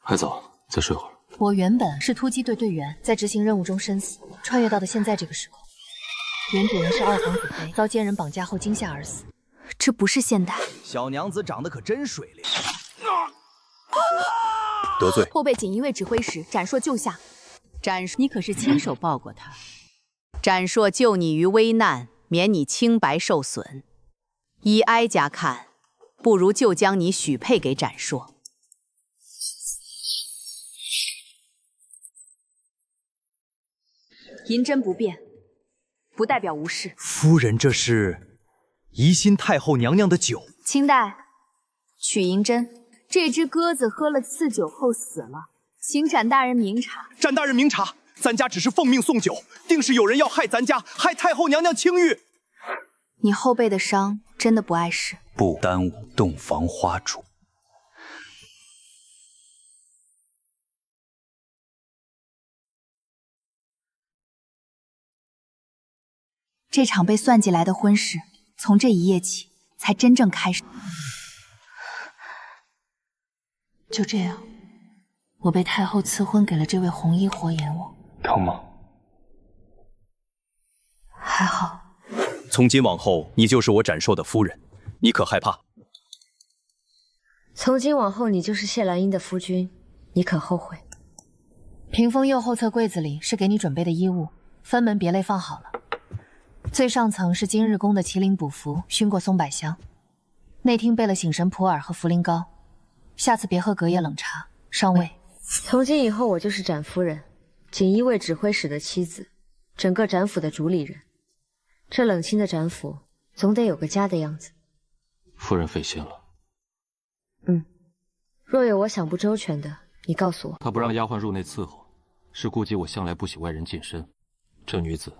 还早，再睡会儿。我原本是突击队队员，在执行任务中身死，穿越到的现在这个时空。原主人是二皇子妃，遭奸人绑架后惊吓而死。这不是现代。小娘子长得可真水灵。得罪。后被锦衣卫指挥使展硕救下。展硕，你可是亲手抱过他。展硕救你于危难，免你清白受损。依哀家看，不如就将你许配给展硕。银针不变，不代表无事。夫人，这是宜兴太后娘娘的酒。清代取银针，这只鸽子喝了赐酒后死了，请展大人明察。展大人明察，咱家只是奉命送酒，定是有人要害咱家，害太后娘娘清誉。你后背的伤真的不碍事，不耽误洞房花烛。这场被算计来的婚事，从这一夜起才真正开始。就这样，我被太后赐婚给了这位红衣火阎王。疼吗？还好。从今往后，你就是我展硕的夫人，你可害怕？从今往后，你就是谢兰英的夫君，你可后悔？屏风右后侧柜子里是给你准备的衣物，分门别类放好了。最上层是今日宫的麒麟补符，熏过松柏香；内厅备了醒神普洱和茯苓膏。下次别喝隔夜冷茶，伤胃。从今以后，我就是展夫人，锦衣卫指挥使的妻子，整个展府的主理人。这冷清的展府，总得有个家的样子。夫人费心了。若有我想不周全的，你告诉我。他不让丫鬟入内伺候，是顾及我向来不喜外人近身。这女子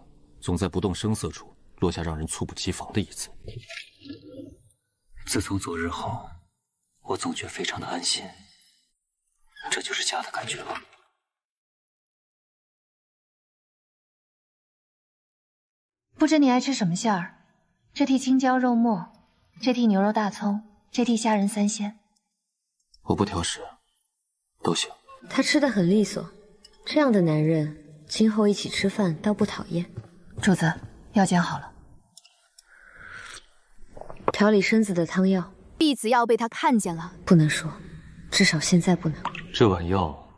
总在不动声色处落下让人猝不及防的一字。自从昨日后，我总觉非常的安心，这就是家的感觉吗？不知你爱吃什么馅儿？这屉青椒肉末，这屉牛肉大葱，这屉虾仁三鲜。我不挑食，都行。他吃得很利索，这样的男人，今后一起吃饭倒不讨厌。主子，药煎好了。调理身子的汤药，婢子要被他看见了，不能说，至少现在不能。这碗药，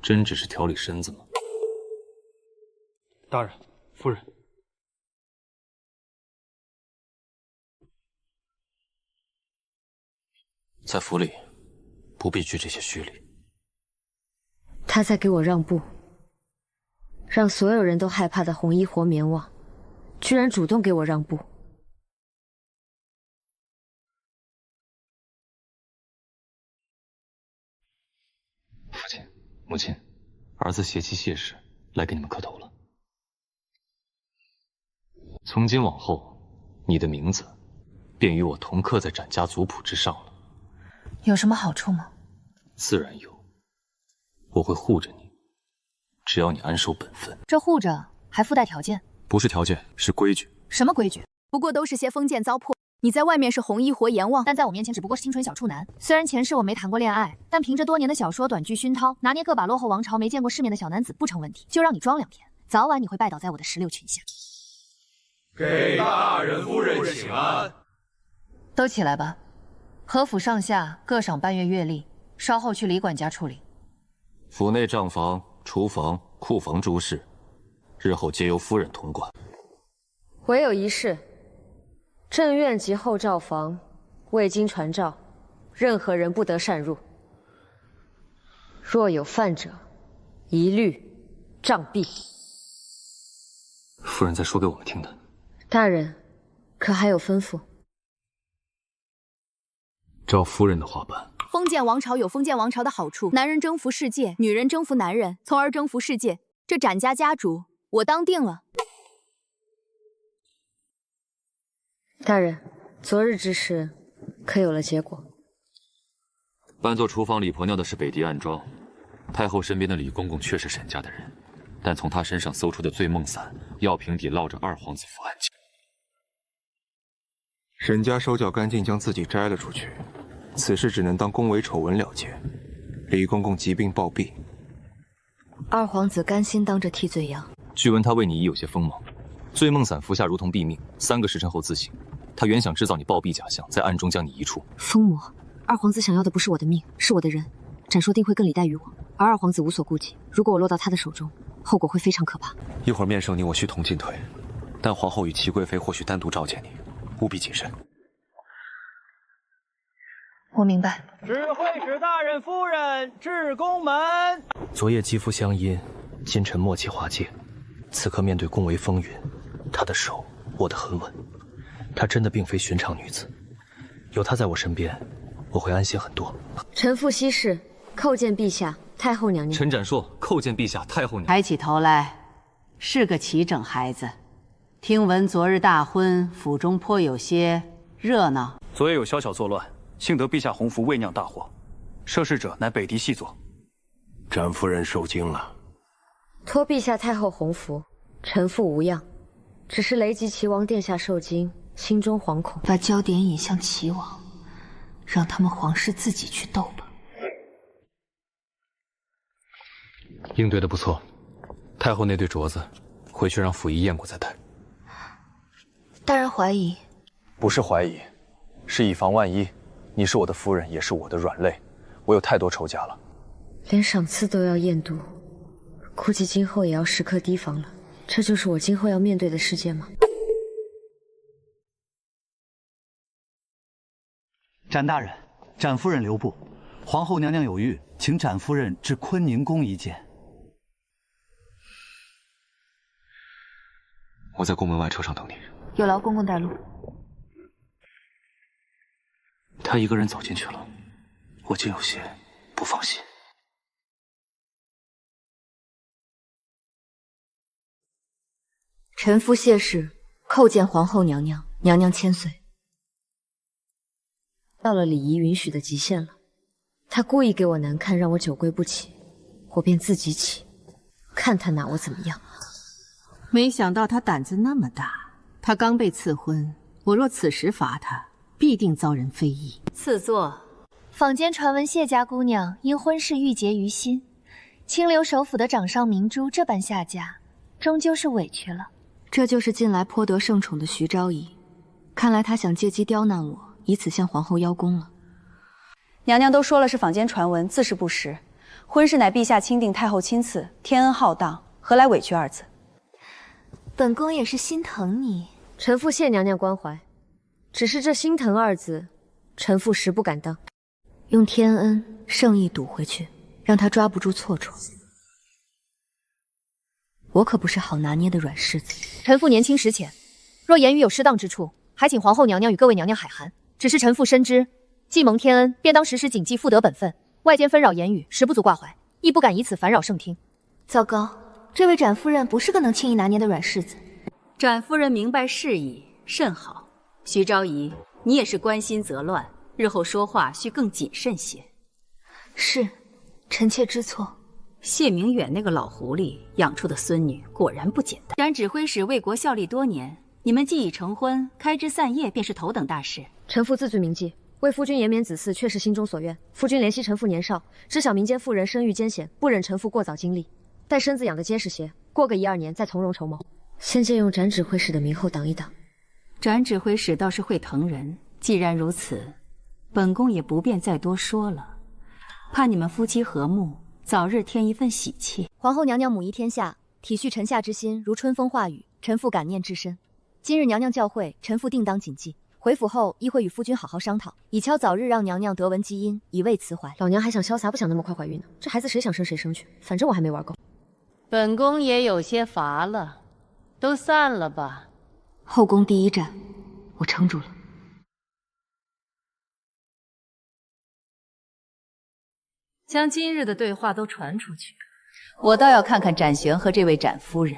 真只是调理身子吗？大人，夫人。在府里，不必拘这些虚礼。他在给我让步，让所有人都害怕的红衣活绵王，居然主动给我让步。父亲、母亲，儿子携妻谢氏来给你们磕头了。从今往后，你的名字便与我同刻在展家族谱之上了。有什么好处吗？自然有，我会护着你，只要你安守本分。这护着还附带条件？不是条件，是规矩。什么规矩？不过都是些封建糟粕。你在外面是红衣活阎王，但在我面前只不过是清纯小处男。虽然前世我没谈过恋爱，但凭着多年的小说短剧熏陶，拿捏个把落后王朝没见过世面的小男子不成问题。就让你装2天，早晚你会拜倒在我的石榴裙下。给大人夫人请安。都起来吧。何府上下各赏半月月例，稍后去李管家处理。府内账房、厨房、库房诸事，日后皆由夫人统管。唯有一事，正院及后诏房未经传召，任何人不得擅入。若有犯者，一律杖毙。夫人在说给我们听的。大人，可还有吩咐？照夫人的话办。封建王朝有封建王朝的好处，男人征服世界，女人征服男人，从而征服世界。这展家家主，我当定了。大人，昨日之事可有了结果？搬做厨房李婆娘的是北狄暗桩，太后身边的李公公却是沈家的人，但从他身上搜出的醉梦散药瓶底烙着二皇子符案件。沈家手脚干净，将自己摘了出去，此事只能当宫闱丑闻了结。李公公疾病暴毙，二皇子甘心当这替罪羊。据闻他为你已有些锋芒，醉梦散服下如同毙命，3个时辰后自醒。他原想制造你暴毙假象，在暗中将你移除。疯魔，二皇子想要的不是我的命，是我的人。展硕定会更礼待于我，而二皇子无所顾忌。如果我落到他的手中，后果会非常可怕。一会儿面圣你我需同进退，但皇后与齐贵妃或许单独召见你，务必谨慎。我明白。指挥使大人夫人至宫门。昨夜肌肤相因，今晨默契华界。此刻面对宫闱风云，她的手握得很稳。她真的并非寻常女子，有她在我身边，我会安心很多。臣父稀释，叩见陛下、太后娘娘。陈展硕叩见陛下、太后娘娘。抬起头来，是个齐整孩子。听闻昨日大婚，府中颇有些热闹。昨夜有宵小作乱，幸得陛下洪福未酿大祸。涉事者乃北狄细作。展夫人受惊了。托陛下太后洪福，臣父无恙，只是雷击齐王殿下受惊，心中惶恐。把焦点引向齐王，让他们皇室自己去斗吧。应对的不错，太后那对镯子，回去让溥仪验过再戴。大人怀疑？不是怀疑，是以防万一。你是我的夫人，也是我的软肋，我有太多仇家了。连赏赐都要验毒，估计今后也要时刻提防了。这就是我今后要面对的世界吗？展大人，展夫人留步，皇后娘娘有谕，请展夫人至坤宁宫一见。我在宫门外车上等你。有劳公公带路。他一个人走进去了，我竟有些不放心。臣夫谢氏叩见皇后娘娘，娘娘千岁。到了礼仪允许的极限了，他故意给我难看，让我久跪不起，我便自己起，看他拿我怎么样。没想到他胆子那么大，他刚被赐婚，我若此时罚他，必定遭人非议。赐座。坊间传闻谢家姑娘因婚事郁结于心，清流首府的掌上明珠这般下嫁，终究是委屈了。这就是近来颇得圣宠的徐昭仪，看来她想借机刁难我，以此向皇后邀功了。娘娘都说了是坊间传闻，自是不实。婚事乃陛下钦定，太后亲赐，天恩浩荡，何来委屈二字？本宫也是心疼你。臣父谢娘娘关怀，只是这心疼二字，臣父实不敢当。用天恩圣意堵回去，让他抓不住错处。我可不是好拿捏的软柿子。臣父年轻识浅，若言语有失当之处，还请皇后娘娘与各位娘娘海涵。只是臣父深知，既蒙天恩，便当时时谨记妇德本分，外间纷扰言语，实不足挂怀，亦不敢以此烦扰圣听。糟糕，这位展夫人不是个能轻易拿捏的软柿子。展夫人明白事意，甚好。徐昭仪，你也是关心则乱，日后说话需更谨慎些。是，臣妾知错。谢明远那个老狐狸养出的孙女果然不简单。展指挥使为国效力多年，你们既已成婚，开枝散叶便是头等大事。臣父自据铭记，为夫君延绵子嗣，确是心中所愿。夫君怜惜臣父年少，知晓民间妇人生育艰险，不忍臣父过早经历，待身子养得结实些，过个1、2年再从容筹谋。先借用展指挥使的名后挡一挡。展指挥使倒是会疼人，既然如此，本宫也不便再多说了。怕你们夫妻和睦，早日添一份喜气。皇后娘娘母仪天下，体恤臣下之心如春风化雨，臣父感念至深。今日娘娘教诲，臣父定当谨记。回府后亦会与夫君好好商讨，以敲早日让娘娘得闻基因，以慰辞怀。老娘还想潇洒，不想那么快怀孕呢。这孩子谁想生谁生去，反正我还没玩够。本宫也有些乏了，都散了吧。后宫第一战，我撑住了。将今日的对话都传出去，我倒要看看展玄和这位展夫人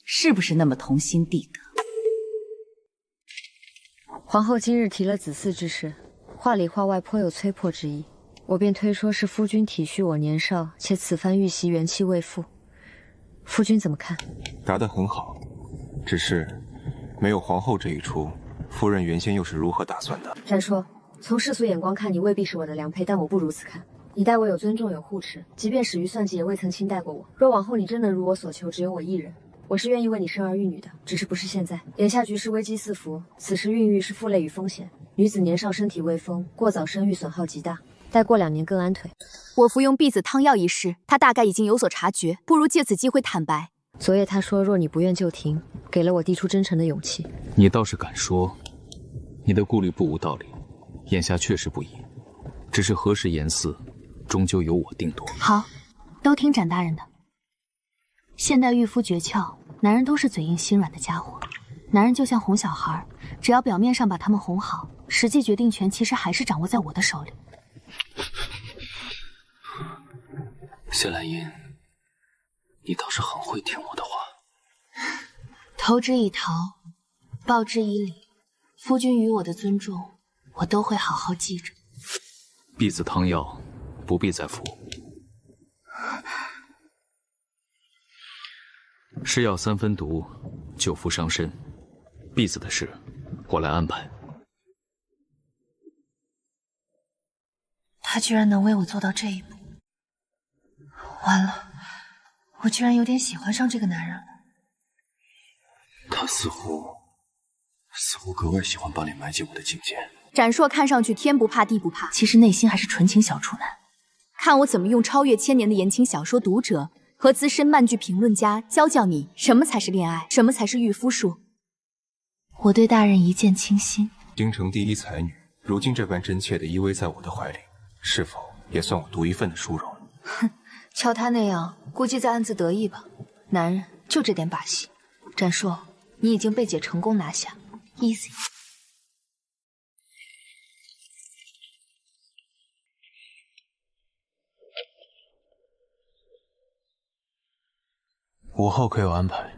是不是那么同心弟德。皇后今日提了子嗣之事，话里话外颇有催迫之意，我便推说是夫君体恤我年少，且此番遇袭元气未复。夫君怎么看？答得很好，只是没有皇后这一出，夫人原先又是如何打算的？展说，从世俗眼光看，你未必是我的良配，但我不如此看。你待我有尊重，有护持，即便始于算计，也未曾轻待过我。若往后你真能如我所求，只有我一人，我是愿意为你生儿育女的，只是不是现在。眼下局势危机四伏，此时孕育是负累与风险。女子年少，身体未丰，过早生育损耗极大，待过2年更安腿。我服用避子汤药一事，他大概已经有所察觉，不如借此机会坦白。昨夜他说，若你不愿就停，给了我递出真诚的勇气。你倒是敢说，你的顾虑不无道理。眼下确实不宜，只是何时言辞，终究由我定夺。好，都听展大人的。现代御夫诀窍，男人都是嘴硬心软的家伙。男人就像哄小孩，只要表面上把他们哄好，实际决定权其实还是掌握在我的手里。谢兰英，你倒是很会听我的话。投之以桃，报之以李，夫君与我的尊重，我都会好好记着。避子汤药不必再服，是药3分毒，9服伤身。避子的事，我来安排。他居然能为我做到这一步，完了，我居然有点喜欢上这个男人了。他似乎格外喜欢把脸埋进我的颈间。展硕看上去天不怕地不怕，其实内心还是纯情小处男。看我怎么用超越1000年的言情小说读者和资深漫剧评论家教你什么才是恋爱，什么才是御夫术。我对大人一见倾心，京城第一才女，如今这般真切地依偎在我的怀里，是否也算我独一份的殊荣？哼，瞧他那样，估计在暗自得意吧。男人就这点把戏。展硕，你已经被姐成功拿下 ，easy。午后可有安排？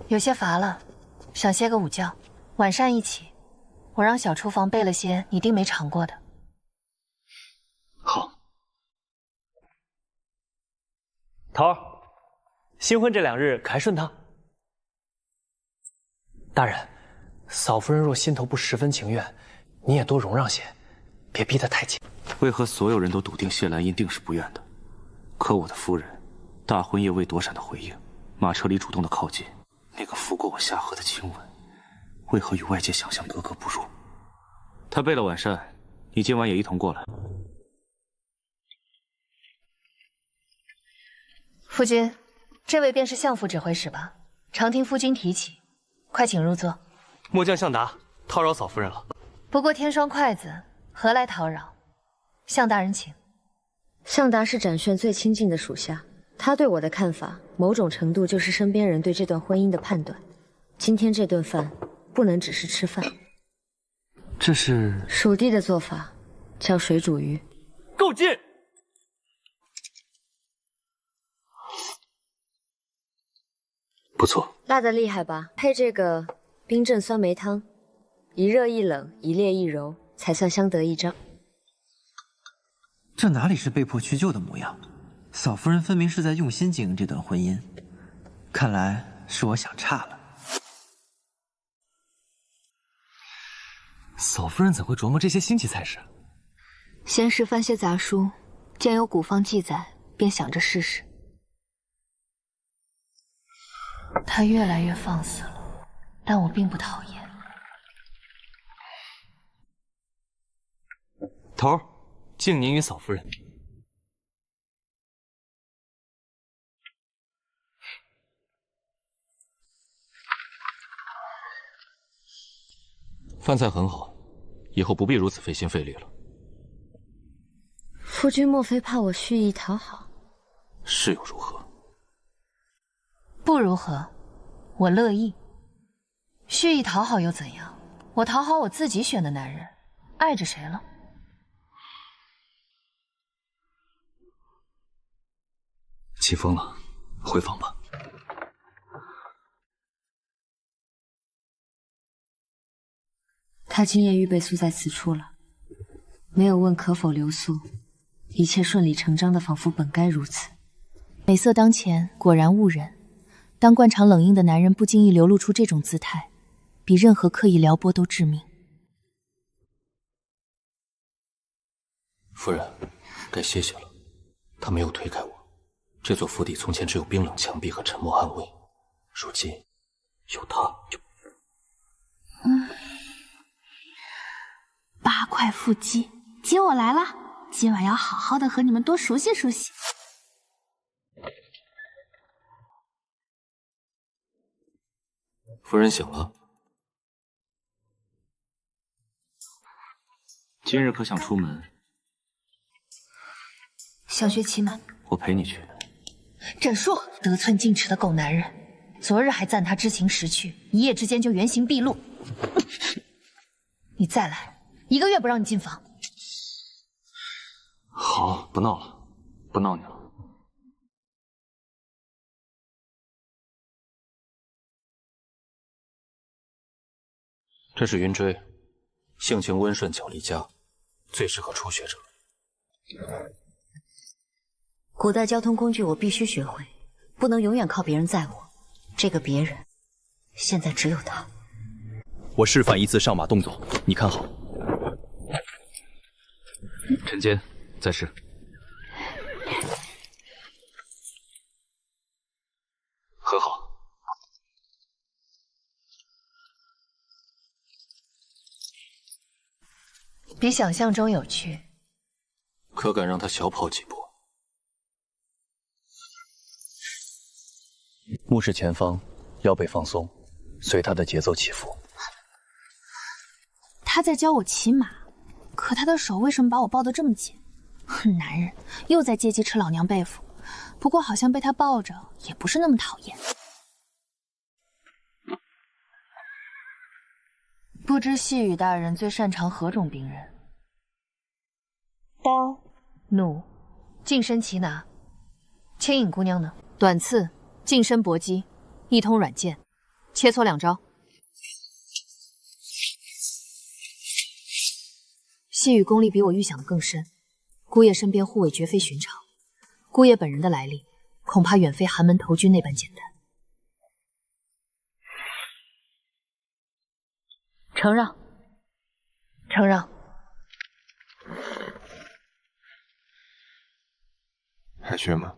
有些乏了，想歇个午觉，晚膳一起。我让小厨房备了些你定没尝过的。好。桃儿，新婚这2日可还顺当？大人，嫂夫人若心头不十分情愿，你也多容让些，别逼得太紧。为何所有人都笃定谢兰英定是不愿的？可我的夫人，大婚夜未躲闪的回应，马车里主动的靠近，那个拂过我下颌的亲吻，为何与外界想象格格不入？她备了晚膳，你今晚也一同过来。夫君，这位便是相府指挥使吧？常听夫君提起，快请入座。末将向达，叨扰嫂夫人了。不过天双筷子，何来叨扰？向大人请。向达是展炫最亲近的属下，他对我的看法，某种程度就是身边人对这段婚姻的判断。今天这顿饭不能只是吃饭。这是蜀地的做法，叫水煮鱼。够劲！不错，辣得厉害吧？配这个冰镇酸梅汤，一热一冷，一烈一柔，才算相得益彰。这哪里是被迫屈就的模样？嫂夫人分明是在用心经营这段婚姻，看来是我想差了。嫂夫人怎会琢磨这些新奇菜式？闲时翻些杂书，见有古方记载，便想着试试。他越来越放肆了，但我并不讨厌。头儿，敬您与嫂夫人。饭菜很好，以后不必如此费心费力了。夫君莫非怕我蓄意讨好？是又如何？不如何，我乐意。蓄意讨好又怎样？我讨好我自己选的男人，碍着谁了？起风了，回房吧。他今夜预备宿在此处了，没有问可否留宿，一切顺理成章的，仿佛本该如此。美色当前，果然误人。当惯常冷硬的男人不经意流露出这种姿态，比任何刻意撩拨都致命。夫人，该歇歇了。他没有推开我。这座府邸从前只有冰冷墙壁和沉默暗卫，如今有他就……八块腹肌，姐我来了，今晚要好好的和你们多熟悉熟悉。夫人醒了。今日可想出门？想学骑马，我陪你去。展硕，得寸进尺的狗男人，昨日还赞他知情识趣，一夜之间就原形毕露。你再来，1个月不让你进房。好，不闹了，不闹你了。这是云锥，性情温顺，脚力佳，最适合初学者。古代交通工具我必须学会，不能永远靠别人载我。这个别人，现在只有他。我示范一次上马动作，你看好。陈坚，再试。很好。比想象中有趣。可敢让他小跑几步？目视前方，腰背放松，随他的节奏起伏。他在教我骑马，可他的手为什么把我抱得这么紧？男人又在借机吃老娘背负，不过好像被他抱着也不是那么讨厌。不知细雨大人最擅长何种兵刃？刀、弩、近身骑拿。青影姑娘呢？短刺、近身搏击、一通软剑，切磋2招。细雨功力比我预想的更深，姑爷身边护卫绝非寻常。姑爷本人的来历，恐怕远非寒门投军那般简单。承让，承让。还学吗？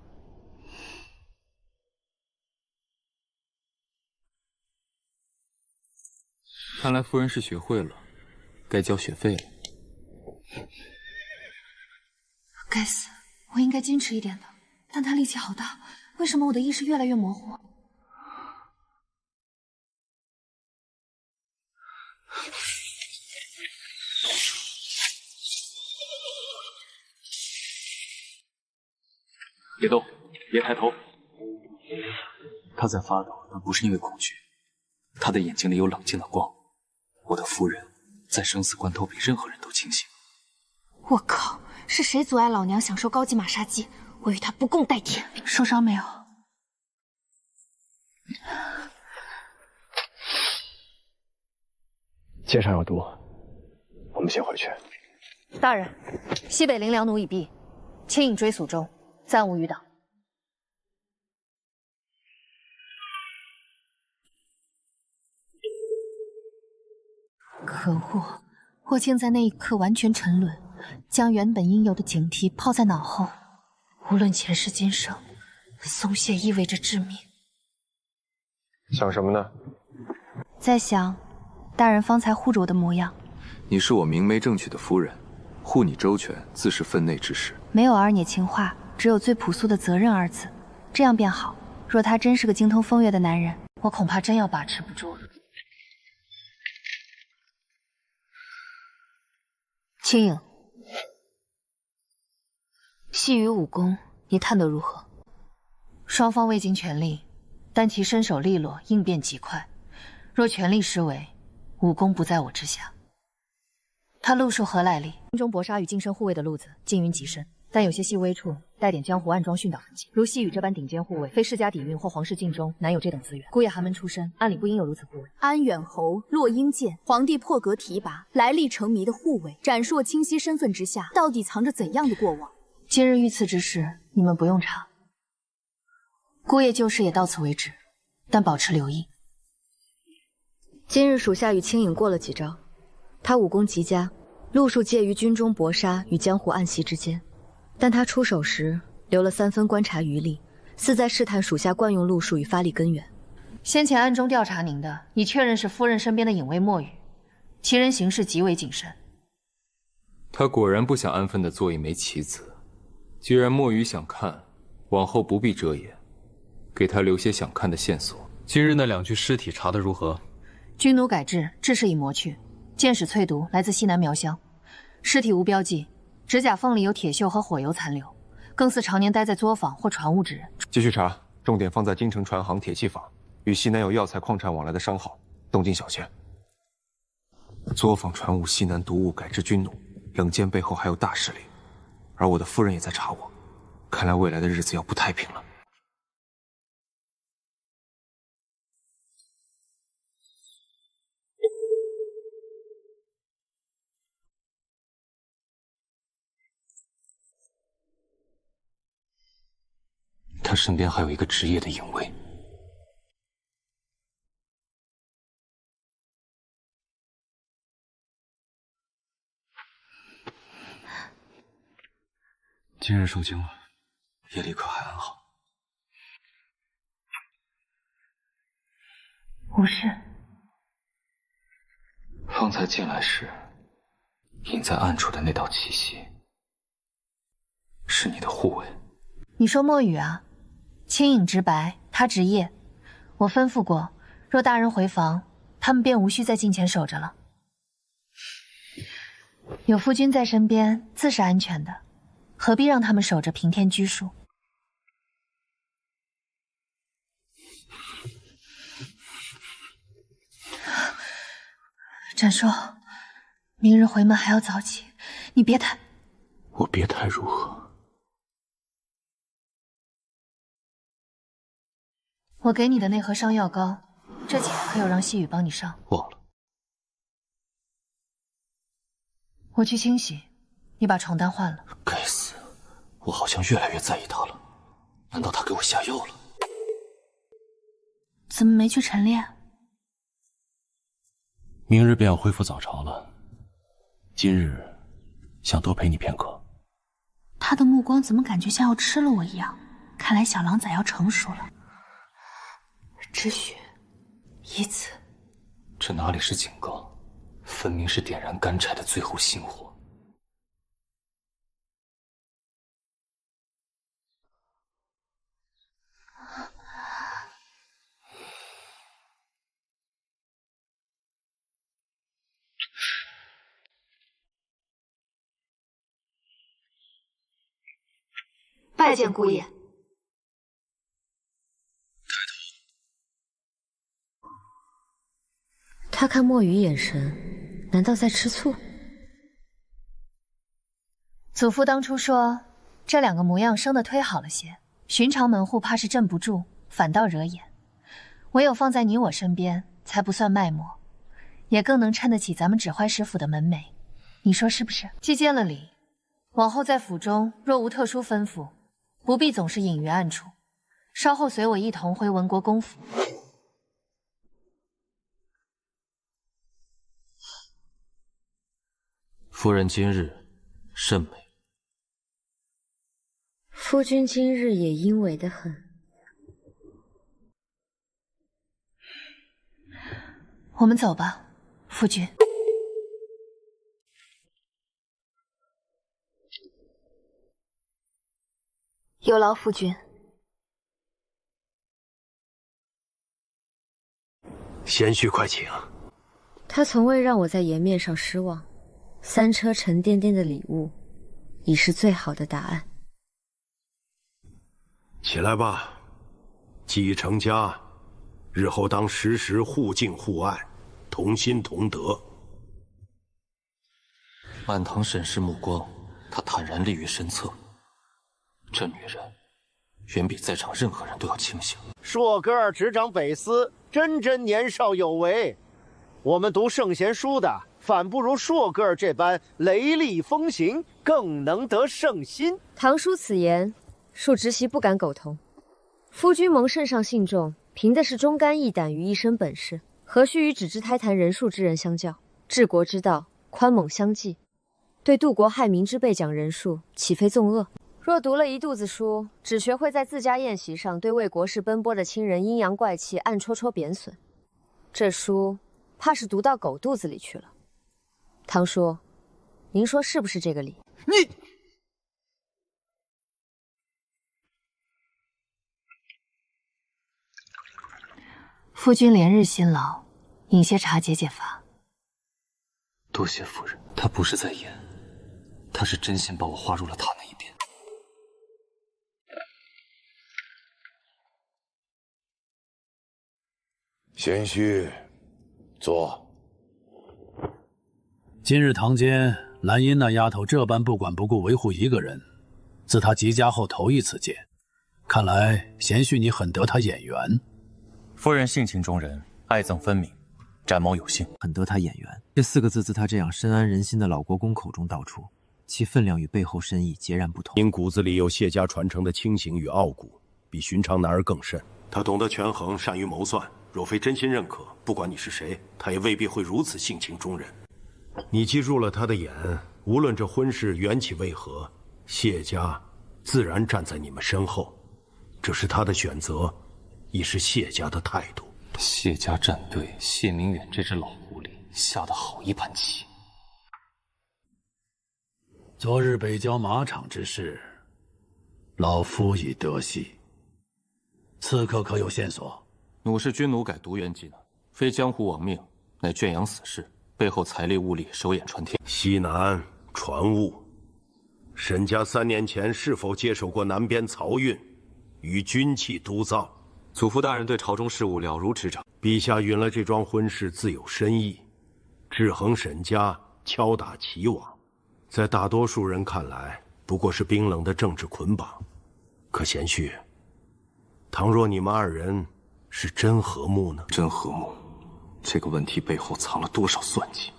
看来夫人是学会了，该交学费了。该死，我应该矜持一点的，但他力气好大，为什么我的意识越来越模糊？别动，别抬头。他在发抖，但不是因为恐惧，他的眼睛里有冷静的光。我的夫人在生死关头比任何人都清醒。我靠，是谁阻碍老娘享受高级马杀鸡？我与他不共戴天。受伤没有？剑上有毒，我们先回去。大人，西北灵粮弩已毕，牵引追速中，暂无余党。可恶！我竟在那一刻完全沉沦，将原本应有的警惕抛在脑后。无论前世今生，松懈意味着致命。想什么呢？在想，大人方才护着我的模样。你是我明媒正娶的夫人，护你周全，自是分内之事。没有儿女情话，只有最朴素的责任二字，这样便好。若他真是个精通风月的男人，我恐怕真要把持不住了。青影，细雨武功，你探得如何？双方未尽全力，但其身手利落，应变极快。若全力施为，武功不在我之下。他路数何来历？心中搏杀与近身护卫的路子近云极深，但有些细微处带点江湖暗桩训导痕迹。如细雨这般顶尖护卫，非世家底蕴或皇室尽忠，难有这等资源。姑爷寒门出身，按理不应有如此护卫。安远侯骆英健，皇帝破格提拔，来历成谜的护卫，展硕清晰身份之下，到底藏着怎样的过往？今日遇刺之事，你们不用查。姑爷旧事也到此为止，但保持留意。今日属下与青影过了几招，他武功极佳，路数介于军中搏杀与江湖暗袭之间，但他出手时留了3分观察余力，似在试探属下惯用路数与发力根源。先前暗中调查您的，已确认是夫人身边的影卫墨雨，其人行事极为谨慎。他果然不想安分地做一枚棋子。既然墨雨想看，往后不必遮掩，给他留些想看的线索。今日那2具尸体查得如何？军奴改制，制式已磨去，箭矢淬毒，来自西南苗乡。尸体无标记，指甲缝里有铁锈和火油残留，更似常年待在作坊或船坞之人。继续查，重点放在京城船行铁器坊，与西南有药材矿产往来的商号，动静小些。作坊船坞西南毒物改制军奴，冷箭背后还有大势力，而我的夫人也在查我，看来未来的日子要不太平了。他身边还有一个职业的影卫。今日受惊了，夜里可还安好？无事。方才进来时，隐在暗处的那道气息，是你的护卫。你说墨雨啊？轻影直白，他职业。我吩咐过，若大人回房，他们便无需在近前守着了。有夫君在身边，自是安全的，何必让他们守着平天拘束？展硕，明日回门还要早起，你别太……我别太如何？我给你的那盒伤药膏，这几日可有让细雨帮你上？忘了。我去清洗，你把床单换了。该死，我好像越来越在意他了。难道他给我下药了？怎么没去晨练？明日便要恢复早朝了，今日想多陪你片刻。他的目光怎么感觉像要吃了我一样？看来小狼崽要成熟了。止血，一次。这哪里是警告，分明是点燃干柴的最后星火。拜见姑爷。他看墨雨眼神，难道在吃醋？祖父当初说，这2个模样生得忒好了些，寻常门户怕是镇不住，反倒惹眼。唯有放在你我身边，才不算卖模，也更能衬得起咱们指挥使府的门楣。你说是不是？既见了礼，往后在府中若无特殊吩咐，不必总是隐于暗处。稍后随我一同回文国公府。夫人今日甚美。夫君今日也英伟得很。我们走吧，夫君。有劳夫君。贤婿快请。他从未让我在颜面上失望，3车沉甸甸的礼物，已是最好的答案。起来吧，既已成家，日后当时时互敬互爱，同心同德。满堂审视目光，他坦然立于身侧。这女人，远比在场任何人都要清醒。硕哥儿执掌北司，真年少有为。我们读圣贤书的，反不如硕哥儿这般雷厉风行，更能得圣心。唐叔此言，恕侄媳不敢苟同。夫君蒙圣上信重，凭的是忠肝义胆于一身本事，何须与只知胎谈人数之人相较？治国之道，宽猛相济。对渡国害民之辈讲仁术，岂非纵恶？若读了一肚子书，只学会在自家宴席上对为国事奔波的亲人阴阳怪气，暗戳戳贬损，这书怕是读到狗肚子里去了。堂叔，您说是不是这个理？你。 夫君连日辛劳，饮些茶解解乏。多谢夫人，她不是在演，她是真心把我划入了她那一边。贤婿，坐。今日堂间兰因那丫头这般不管不顾维护一个人，自她及家后头一次见，看来贤婿你很得她眼缘。 夫人性情中人，爱憎分明，展谋有幸，很得他眼缘。这4个字自他这样深谙人心的老国公口中道出，其分量与背后深意截然不同。您骨子里有谢家传承的清醒与傲骨，比寻常男儿更甚。他懂得权衡，善于谋算。若非真心认可，不管你是谁，他也未必会如此性情中人。你既入了他的眼，无论这婚事缘起为何，谢家自然站在你们身后。这是他的选择。 亦是谢家的态度。谢家站队，谢明远这只老狐狸下得好一盘棋。昨日北郊马场之事，老夫已得悉。刺客可有线索？弩是军弩改独元技能，非江湖亡命，乃圈养死士，背后财力物力手眼传天。西南传物，沈家3年前是否接手过南边漕运与军器督造？ 祖父大人对朝中事务了如指掌，陛下允了这桩婚事，自有深意。制衡沈家，敲打齐王，在大多数人看来，不过是冰冷的政治捆绑。可贤婿，倘若你们2人是真和睦呢？真和睦，这个问题背后藏了多少算计？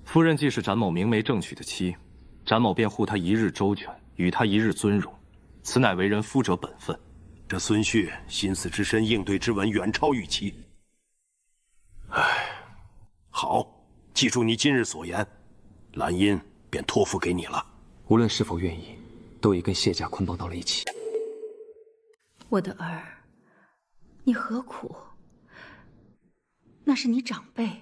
夫人既是展某明媒正娶的妻，展某便护她一日周全，与她一日尊荣，此乃为人夫者本分。 这孙婿心思之深，应对之文远超预期。唉，好，记住你今日所言，兰因便托付给你了。无论是否愿意，都已跟谢家捆绑到了一起。我的儿，你何苦？那是你长辈，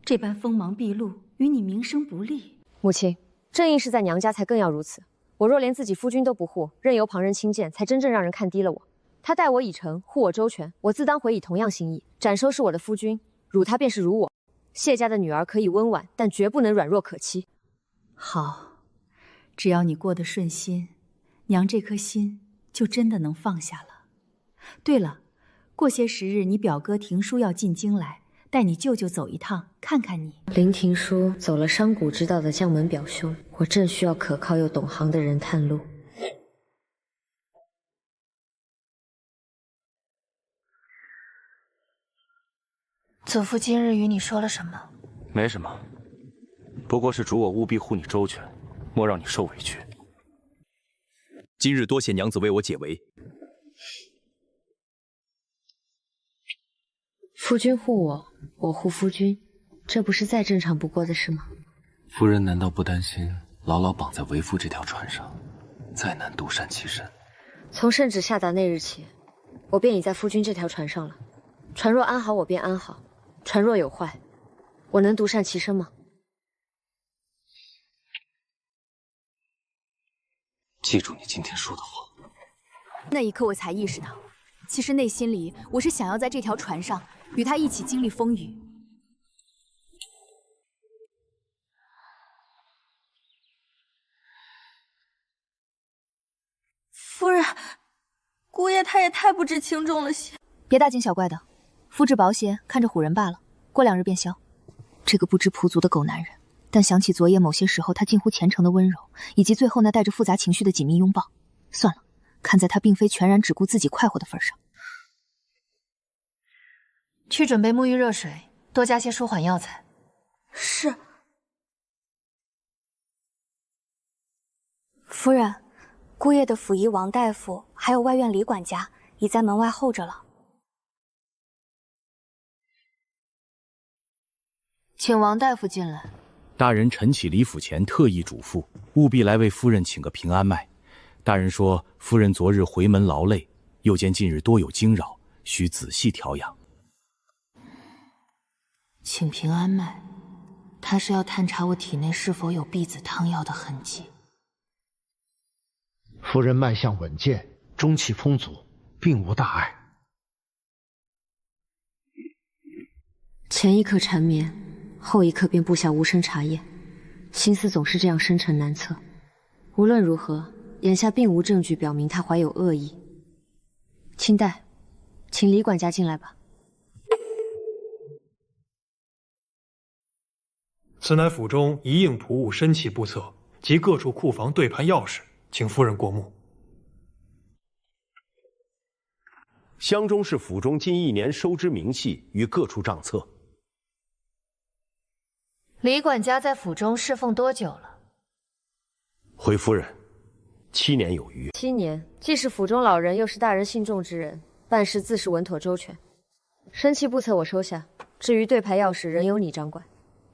这般锋芒毕露，与你名声不利。母亲，正义是在娘家才更要如此。 我若连自己夫君都不护，任由旁人轻贱，才真正让人看低了我。他待我以诚，护我周全，我自当回以同样心意。展收是我的夫君，辱他便是辱我。谢家的女儿可以温婉，但绝不能软弱可欺。好，只要你过得顺心，娘这颗心就真的能放下了。对了，过些时日，你表哥廷叔要进京来，带你舅舅走一趟，看看你。林廷书走了商贾之道的将门表兄，我正需要可靠又懂行的人探路。祖父今日与你说了什么？没什么，不过是嘱我务必护你周全，莫让你受委屈。今日多谢娘子为我解围。夫君护我，我护夫君，这不是再正常不过的事吗？夫人难道不担心牢牢绑在为夫这条船上，再难独善其身？从圣旨下达那日起，我便已在夫君这条船上了。船若安好，我便安好；船若有坏，我能独善其身吗？记住你今天说的话。那一刻，我才意识到，其实内心里我是想要在这条船上与他一起经历风雨。夫人，姑爷他也太不知轻重了些。别大惊小怪的，肤质薄些，看着唬人罢了，过2日便消。这个不知仆足的狗男人，但想起昨夜某些时候他近乎虔诚的温柔，以及最后那带着复杂情绪的紧密拥抱，算了，看在他并非全然只顾自己快活的份上。去准备沐浴热水，多加些舒缓药材。是。夫人，姑爷的府医王大夫还有外院李管家已在门外候着了。请王大夫进来。大人晨起离府前特意嘱咐，务必来为夫人请个平安脉。大人说，夫人昨日回门劳累，又见近日多有惊扰，需仔细调养。请平安脉，他是要探查我体内是否有避子汤药的痕迹。夫人脉象稳健，中气充足，并无大碍。前一刻缠绵，后一刻便布下无声茶宴，心思总是这样深沉难测。无论如何，眼下并无证据表明他怀有恶意。清代，请李管家进来吧。此乃府中一应仆务身器部册及各处库房对盘钥匙，请夫人过目。箱中是府中近1年收支明细与各处账册。李管家在府中侍奉多久了？回夫人，7年有余。7年，既是府中老人，又是大人信重之人，办事自是稳妥周全。身器部册我收下，至于对牌钥匙，仍由你掌管。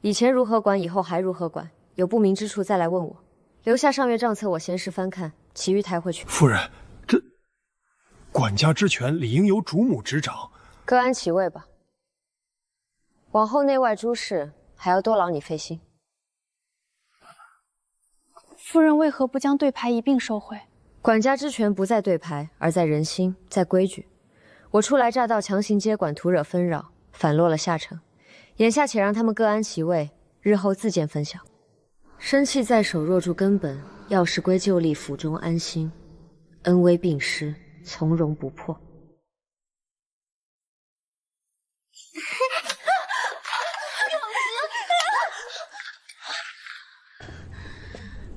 以前如何管，以后还如何管，有不明之处再来问我。留下上月账册，我闲时翻看，其余抬回去。夫人，这管家之权理应由主母执掌，各安其位吧。往后内外诸事，还要多劳你费心。夫人为何不将对牌一并收回？管家之权不在对牌，而在人心，在规矩。我初来乍到，强行接管，徒惹纷扰，反落了下乘。眼下且让他们各安其位，日后自见分晓。生气在手，若住根本；钥匙归旧吏，府中安心。恩威并施，从容不迫。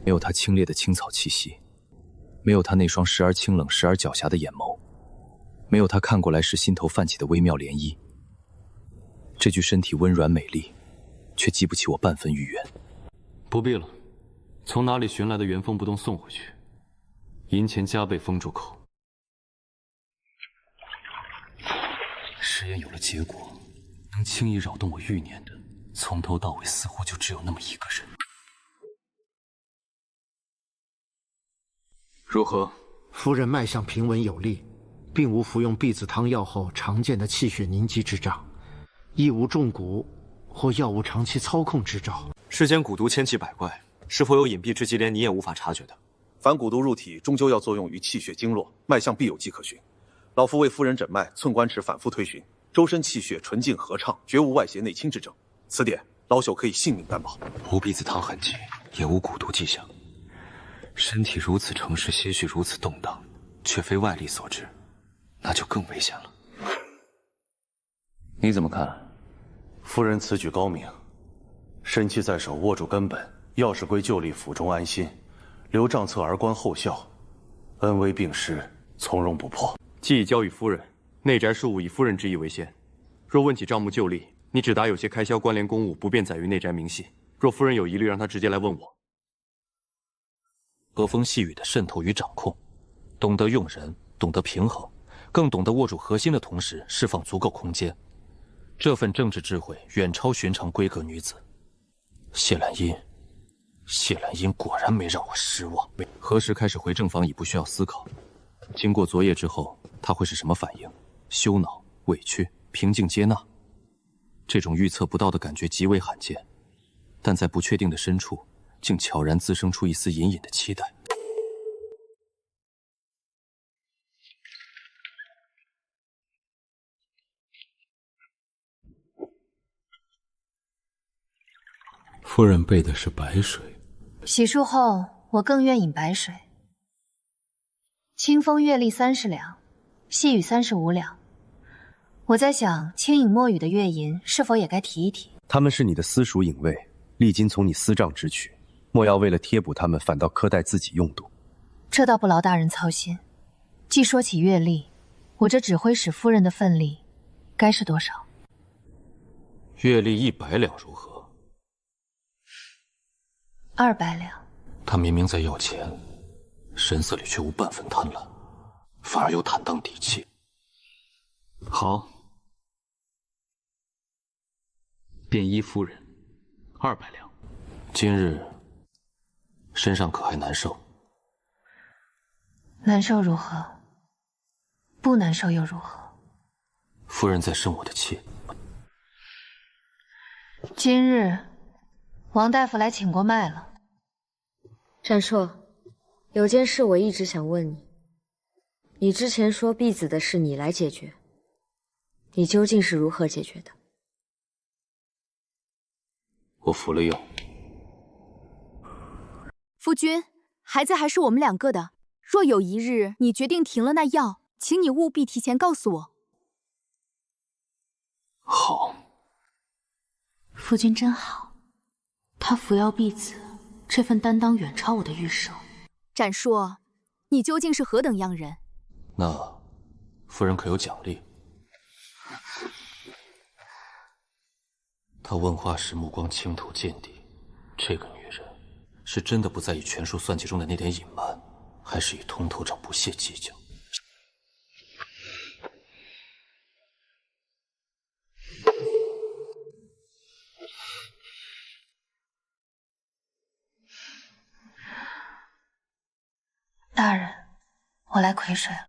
没有他清冽的青草气息，没有他那双时而清冷时而狡黠的眼眸，没有他看过来时心头泛起的微妙涟漪。这具身体温软美丽，却激不起我半分欲愿。不必了，从哪里寻来的原封不动送回去，银钱加倍封住口。实验有了结果，能轻易扰动我欲念的，从头到尾似乎就只有那么一个人。如何？夫人脉象平稳有力，并无服用避子汤药后常见的气血凝积之象，亦无中蛊或药物长期操控之兆。世间蛊毒千奇百怪，是否有隐蔽之机，连你也无法察觉的？凡蛊毒入体，终究要作用于气血经络，脉象必有迹可循。老夫为夫人诊脉，寸关尺反复推寻，周身气血纯净和畅，绝无外邪内侵之症。此点老朽可以性命担保。无避子汤痕迹，也无蛊毒迹象。身体如此诚实，些许如此动荡，却非外力所致，那就更危险了。你怎么看？夫人此举高明，身器在手，握住根本，钥匙归旧吏，府中安心。留账册而观后效，恩威并施，从容不迫。既已交与夫人，内宅事务以夫人之意为先。若问起账目旧吏，你只答有些开销关联公务不便载于内宅明细。若夫人有疑虑，让她直接来问我。和风细雨的渗透与掌控，懂得用人，懂得平衡，更懂得握住核心的同时释放足够空间。这份政治智慧远超寻常闺阁女子。谢兰英果然没让我失望。何时开始回正房已不需要思考。经过昨夜之后，她会是什么反应？羞恼、委屈、平静接纳？这种预测不到的感觉极为罕见，但在不确定的深处，竟悄然滋生出一丝隐隐的期待。夫人备的是白水。洗漱后，我更愿饮白水。清风月例30两，细雨35两。我在想，轻饮墨雨的月银是否也该提一提？他们是你的私属隐卫，历经从你私账支取，莫要为了贴补他们，反倒苛待自己用度。这倒不劳大人操心。既说起月例，我这指挥使夫人的份例，该是多少？月例100两如何？200两。他明明在要钱，神色里却无半分贪婪，反而有坦荡底气。好，便依夫人200两。今日身上可还难受？难受如何？不难受又如何？夫人在生我的气。今日王大夫来请过脉了。展硕，有件事我一直想问你。你之前说婢子的事你来解决，你究竟是如何解决的？我服了药。夫君，孩子还是我们两个的。若有一日你决定停了那药，请你务必提前告诉我。好。夫君真好，他服药婢子，这份担当远超我的预设。展硕，你究竟是何等样人？那夫人可有奖励？她问话时目光清透见底，这个女人是真的不在意权术算计中的那点隐瞒，还是与通头长不屑计较？大人，我来癸水了。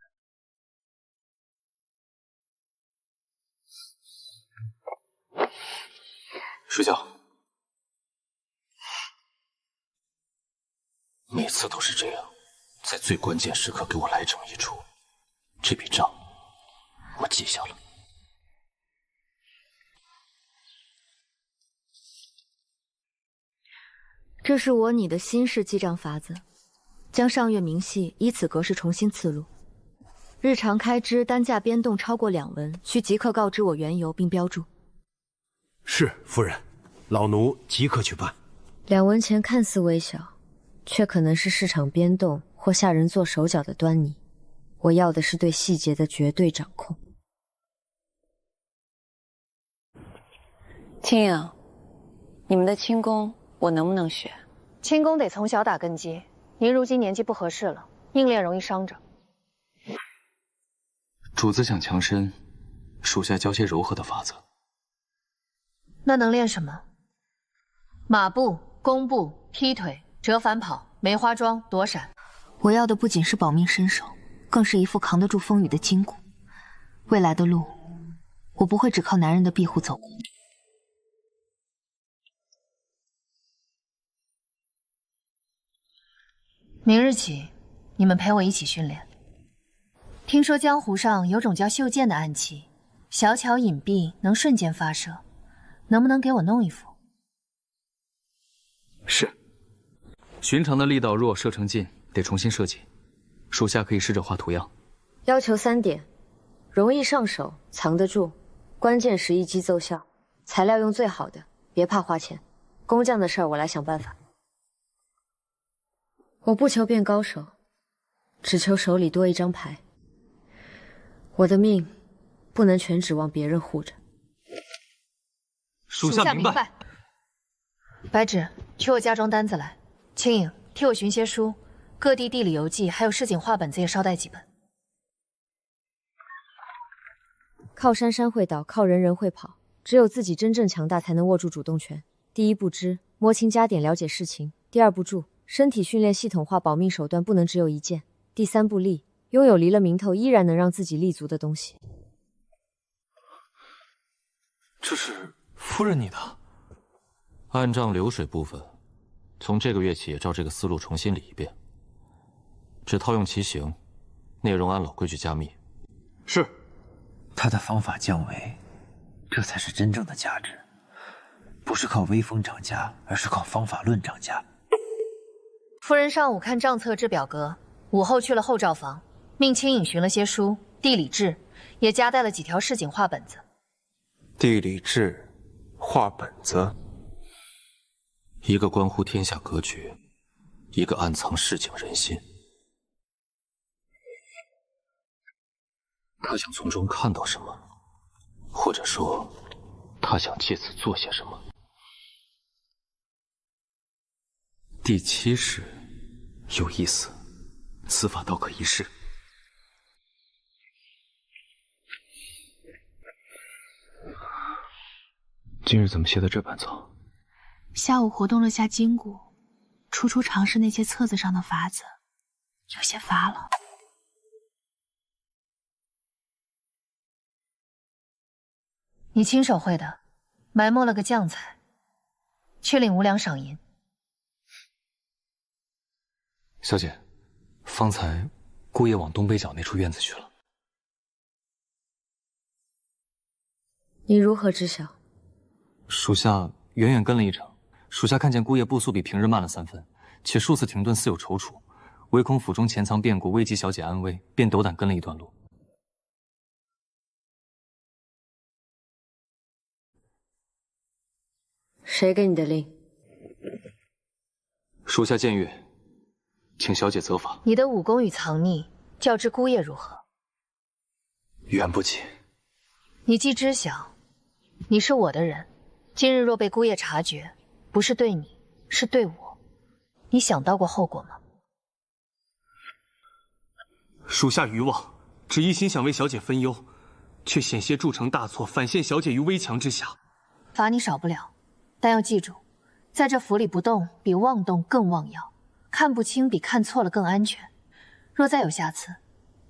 睡觉。每次都是这样，在最关键时刻给我来这么一出，这笔账我记下了。这是我拟的新式记账法子，将上月明细依此格式重新刺入。日常开支单价变动超过2文，需即刻告知我缘由并标注。是夫人，老奴即刻去办。2文钱看似微小，却可能是市场变动或下人做手脚的端倪。我要的是对细节的绝对掌控。青颖，你们的轻功我能不能学？轻功得从小打根基，您如今年纪不合适了，硬练容易伤着。主子想强身，属下教些柔和的法子。那能练什么？马步、弓步、劈腿、折返跑、梅花桩、躲闪。我要的不仅是保命身手，更是一副扛得住风雨的筋骨。未来的路，我不会只靠男人的庇护走过。明日起，你们陪我一起训练。听说江湖上有种叫袖剑的暗器，小巧隐蔽，能瞬间发射，能不能给我弄一副？是。寻常的力道若射程近，得重新设计。属下可以试着画图样。要求3点：容易上手，藏得住，关键时一击奏效。材料用最好的，别怕花钱。工匠的事儿我来想办法。我不求变高手，只求手里多一张牌。我的命不能全指望别人护着。属下明白。白芷，取我家装单子来。青颖，替我寻些书，各地地理游记还有市井画本子也捎带几本。靠山山会倒，靠人人会跑。只有自己真正强大，才能握住主动权。第一步知摸清加点，了解事情。第2步注身体训练系统化，保命手段不能只有一件。第3步立拥有离了名头依然能让自己立足的东西。这是夫人你的？按账流水部分，从这个月起也照这个思路重新理一遍，只套用其形，内容按老规矩加密。是。他的方法降维，这才是真正的价值，不是靠威风涨价，而是靠方法论涨价。夫人上午看账册制表格，午后去了后账房，命青颖寻了些书，地理志，也夹带了几条市井画本子。地理志、画本子，一个关乎天下格局，一个暗藏市井人心。他想从中看到什么，或者说，他想借此做些什么？第7式有意思，此法倒可一试。今日怎么写的这般糙？下午活动了下筋骨，初尝试那些册子上的法子，有些乏了。你亲手绘的，埋没了个将才，去领5两赏银。小姐，方才姑爷往东北角那处院子去了。你如何知晓？属下远远跟了一程，属下看见姑爷步速比平日慢了3分，且数次停顿，似有踌躇，唯恐府中潜藏变故，危及小姐安危，便斗胆跟了一段路。谁给你的令？属下僭越，请小姐责罚。你的武功与藏匿，较之姑爷如何？远不及。你既知晓，你是我的人，今日若被姑爷察觉，不是对你，是对我，你想到过后果吗？属下愚妄，只一心想为小姐分忧，却险些铸成大错，反陷小姐于危墙之下。罚你少不了，但要记住，在这府里不动比妄动更妄要，看不清比看错了更安全。若再有下次，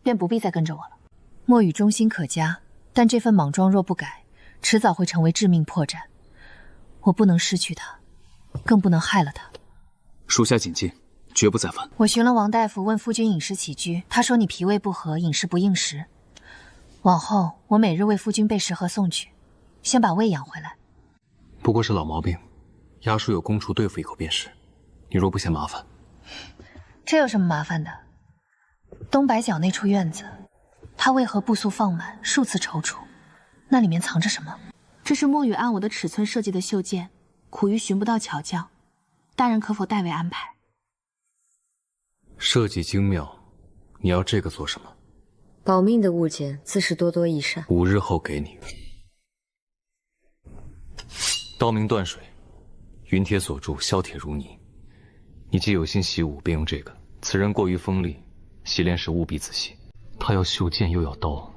便不必再跟着我了。墨雨忠心可嘉，但这份莽撞若不改，迟早会成为致命破绽。我不能失去他，更不能害了他。属下谨记，绝不再犯。我寻了王大夫，问夫君饮食起居，他说你脾胃不和，饮食不应时。往后我每日为夫君备食盒送去，先把胃养回来。不过是老毛病，衙署有公厨对付一口便是。你若不嫌麻烦，这有什么麻烦的？东白角那处院子，他为何步速放慢，数次踌躇？那里面藏着什么？这是墨雨按我的尺寸设计的袖剑，苦于寻不到巧匠，大人可否代为安排？设计精妙，你要这个做什么？保命的物件自是多多益善。5日后给你。刀名断水，云铁所铸，削铁如泥。你既有心习武，便用这个。此人过于锋利，习练时务必仔细。他要袖剑又要刀，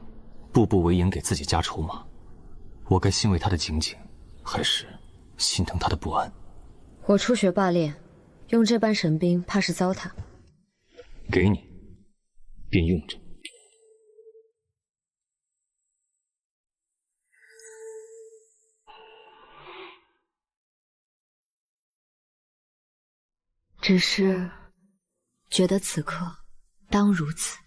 步步为营，给自己加筹码。我该欣慰他的警警，还是心疼他的不安？我初学罢练，用这般神兵，怕是糟蹋。给你，便用着。只是觉得此刻当如此。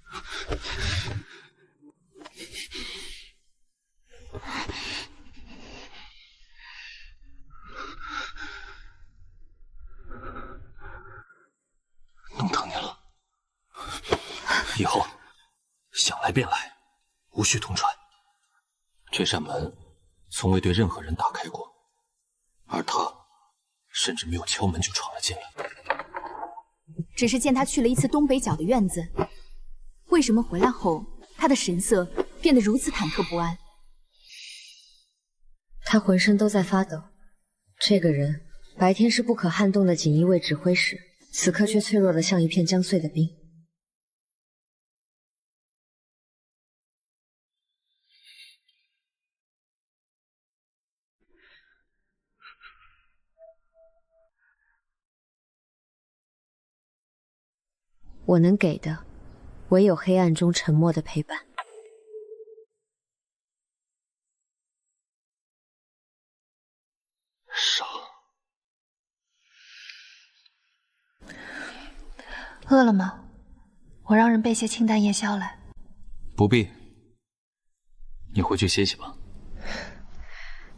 弄疼你了，以后想来便来，无需通传。这扇门从未对任何人打开过，而他甚至没有敲门就闯了进来。只是见他去了一次东北角的院子，为什么回来后他的神色变得如此忐忑不安？他浑身都在发抖。这个人白天是不可撼动的锦衣卫指挥使，此刻却脆弱得像一片将碎的冰。我能给的，唯有黑暗中沉默的陪伴。傻。饿了吗？我让人备些清淡夜宵来。不必，你回去歇息吧。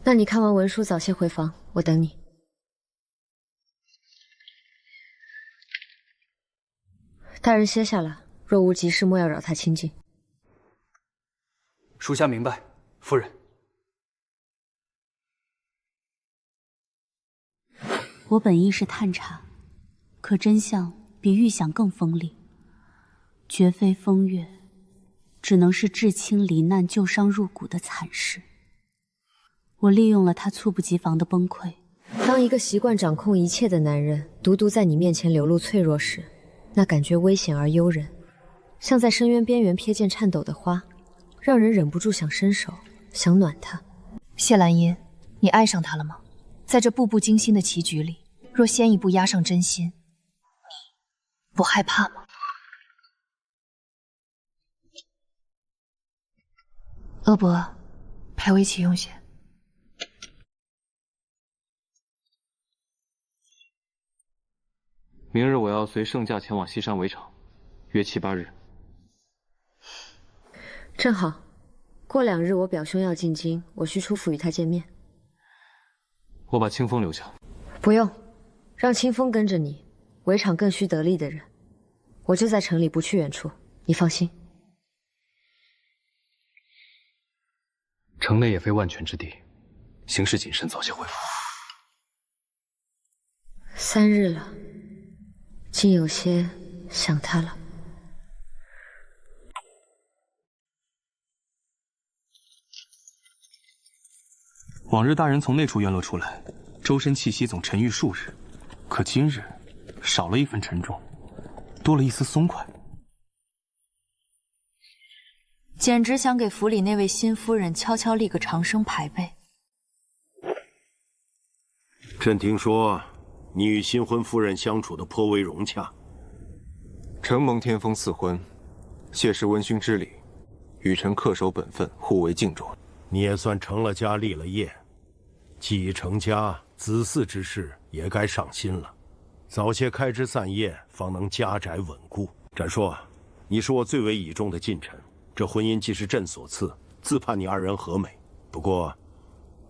那你看完文书早些回房，我等你。大人歇下了，若无急事，莫要扰他清静。属下明白，夫人。我本意是探查，可真相比预想更锋利，绝非风月，只能是至亲罹难、旧伤入骨的惨事。我利用了他猝不及防的崩溃。当一个习惯掌控一切的男人，独独在你面前流露脆弱时，那感觉危险而诱人，像在深渊边缘瞥见颤抖的花，让人忍不住想伸手，想暖它。谢兰英，你爱上他了吗？在这步步惊心的棋局里，若先一步压上真心，你不害怕吗？鄂伯，陪我一起用血。明日我要随圣驾前往西山围场，约7、8日。正好，过2日我表兄要进京，我需出府与他见面。我把清风留下。不用，让清风跟着你，围场更需得力的人。我就在城里，不去远处，你放心。城内也非万全之地，行事谨慎，早些回府。3日了，竟有些想他了。往日大人从内处院落出来，周身气息总沉郁数日，可今日少了一分沉重，多了一丝松快。简直想给府里那位新夫人悄悄立个长生牌位。朕听说你与新婚夫人相处的颇为融洽。承蒙天风赐婚，谢氏温馨之礼，与臣恪守本分，互为敬重。你也算成了家立了业，既已成家，子嗣之事也该上心了。早些开枝散叶，方能家宅稳固。展硕，你是我最为倚重的近臣，这婚姻既是朕所赐，自盼你二人和美。不过，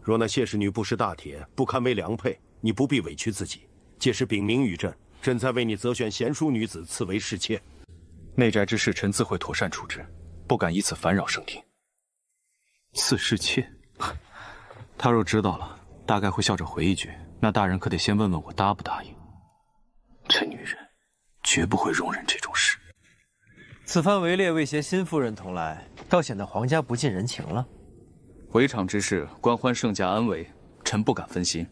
若那谢氏女不识大铁，不堪为良配，你不必委屈自己。届时禀明于朕，朕再为你择选贤淑女子赐为侍妾。内宅之事，臣自会妥善处置，不敢以此烦扰圣听。赐侍妾，他若知道了，大概会笑着回一句：“那大人可得先问问我答不答应。”这女人绝不会容忍这种事。此番围猎未携新夫人同来，倒显得皇家不近人情了。围场之事，关欢圣驾安危，臣不敢分心。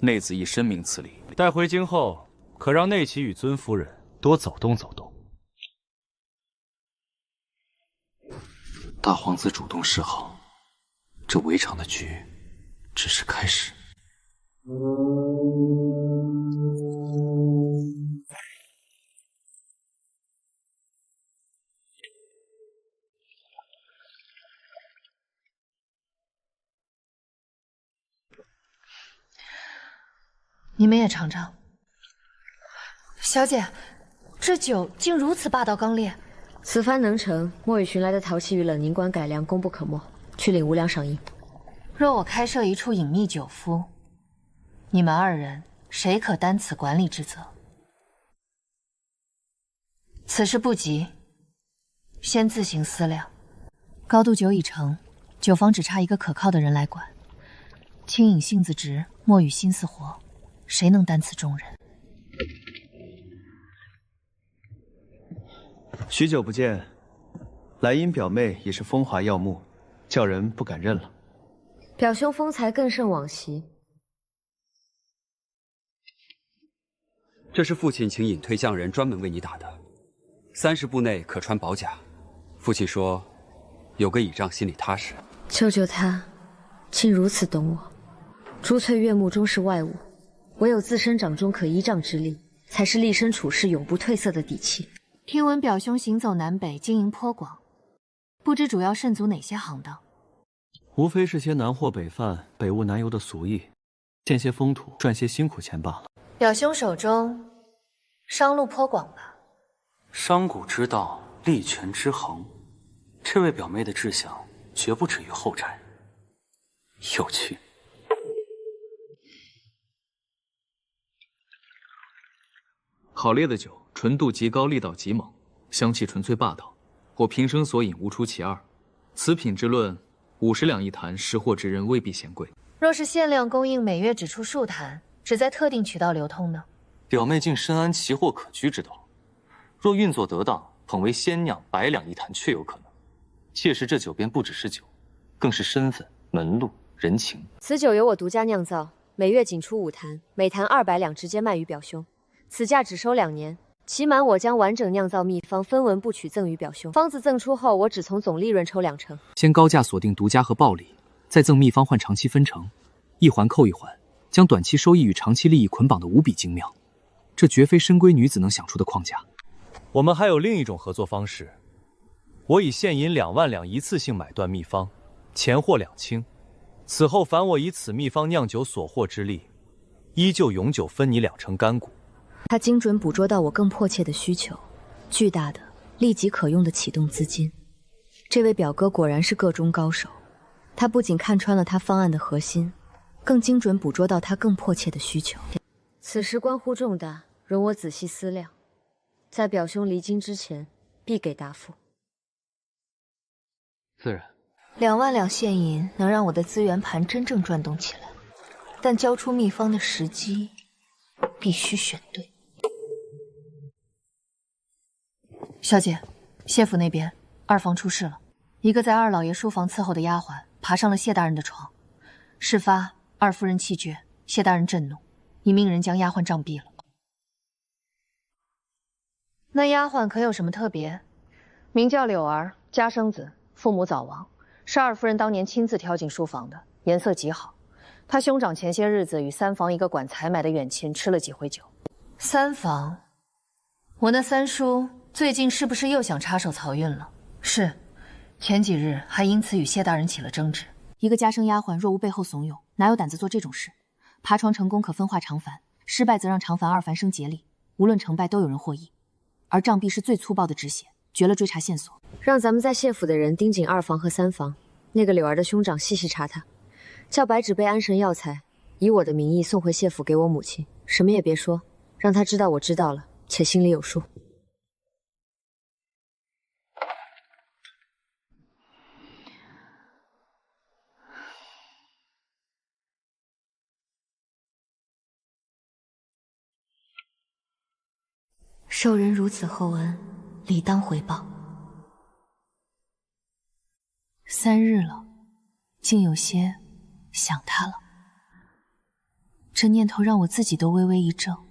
内子亦深明此理。待回京后，可让内启与尊夫人多走动走动。大皇子主动示好，这围场的局只是开始。你们也尝尝。小姐，这酒竟如此霸道刚烈。此番能成，莫与寻来的陶器与冷凝馆改良，功不可没。去领无粮赏银。若我开设一处隐秘酒夫，你们二人谁可担此管理之责？此事不急，先自行思量。高度酒已成，酒坊只差一个可靠的人来管。轻饮性子直，莫与心思活，谁能担此重任？许久不见，莱茵表妹已是风华耀目，叫人不敢认了。表兄风采更胜往昔。这是父亲请隐退匠人专门为你打的，30步内可穿宝甲。父亲说，有个倚仗心里踏实。舅舅他竟如此懂我。珠翠悦目终是外物，唯有自身掌中可依仗之力，才是立身处世永不褪色的底气。听闻表兄行走南北，经营颇广，不知主要涉足哪些行当？无非是些南货北贩、北物南游的俗艺，见些风土，赚些辛苦钱罢了。表兄手中商路颇广吧？商贾之道，利权之衡，这位表妹的志向绝不止于后宅。有趣。好烈的酒，纯度极高，力道极猛，香气纯粹霸道。我平生所饮无出其二。此品之论，50两一坛，识货之人未必嫌贵。若是限量供应，每月只出数坛，只在特定渠道流通呢？表妹竟深谙奇货可居之道，若运作得当，捧为鲜酿100两一坛，确有可能。届时这酒便不只是酒，更是身份、门路、人情。此酒由我独家酿造，每月仅出5坛，每坛200两，直接卖于表兄。此价只收2年，期满我将完整酿造秘方分文不取赠与表兄。方子赠出后，我只从总利润抽2成。先高价锁定独家和暴利，再赠秘方换长期分成，一环扣一环，将短期收益与长期利益捆绑得无比精妙，这绝非深闺女子能想出的框架。我们还有另一种合作方式，我以现银2万两一次性买断秘方，钱货两清。此后凡我以此秘方酿酒所获之利，依旧永久分你2成干股。他精准捕捉到我更迫切的需求，巨大的、立即可用的启动资金。这位表哥果然是个中高手，他不仅看穿了他方案的核心，更精准捕捉到他更迫切的需求。此事关乎重大，容我仔细思量，在表兄离京之前，必给答复。自然，2万两现银能让我的资源盘真正转动起来，但交出秘方的时机必须选对。小姐，谢府那边2房出事了，一个在2老爷书房伺候的丫鬟爬上了谢大人的床。事发，2夫人气绝，谢大人震怒，已命人将丫鬟杖毙了。那丫鬟可有什么特别？名叫柳儿，家生子，父母早亡，是2夫人当年亲自挑进书房的，颜色极好。她兄长前些日子与3房一个管采买的远亲吃了几回酒。3房，我那三叔最近是不是又想插手漕运了？是，前几日还因此与谢大人起了争执。一个家生丫鬟若无背后怂恿，哪有胆子做这种事？爬床成功可分化长凡，失败则让长凡2凡生竭力，无论成败都有人获益。而杖毙是最粗暴的止血，绝了追查线索。让咱们在谢府的人盯紧2房和3房，那个柳儿的兄长细细查他，叫白纸杯安神药材，以我的名义送回谢府给我母亲，什么也别说，让他知道我知道了，且心里有数。受人如此厚恩，理当回报。3日了，竟有些想他了。这念头让我自己都微微一怔。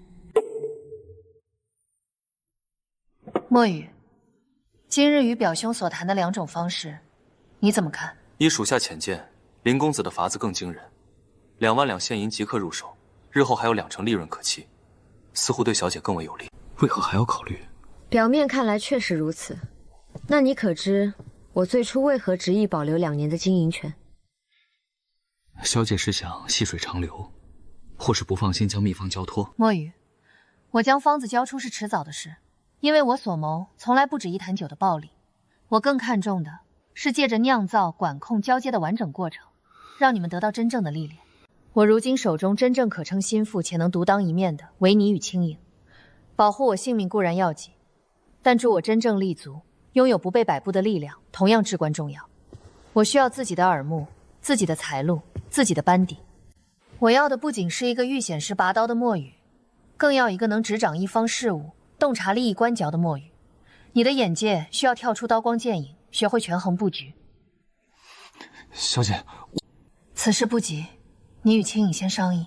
墨雨，今日与表兄所谈的2种方式，你怎么看？依属下浅见，林公子的法子更惊人，2万两现银即刻入手，日后还有2成利润可期，似乎对小姐更为有利。为何还要考虑？表面看来确实如此，那你可知我最初为何执意保留2年的经营权？小姐是想细水长流，或是不放心将秘方交托？墨雨，我将方子交出是迟早的事，因为我所谋从来不止1坛酒的暴利，我更看重的是借着酿造、管控、交接的完整过程，让你们得到真正的历练。我如今手中真正可称心腹且能独当一面的，唯你与轻盈。保护我性命固然要紧，但助我真正立足，拥有不被摆布的力量，同样至关重要。我需要自己的耳目，自己的财路，自己的班底。我要的不仅是一个遇险时拔刀的墨雨，更要一个能执掌一方事务、洞察利益关嚼的墨雨。你的眼界需要跳出刀光剑影，学会权衡布局。小姐，此事不急，你与青影先商议。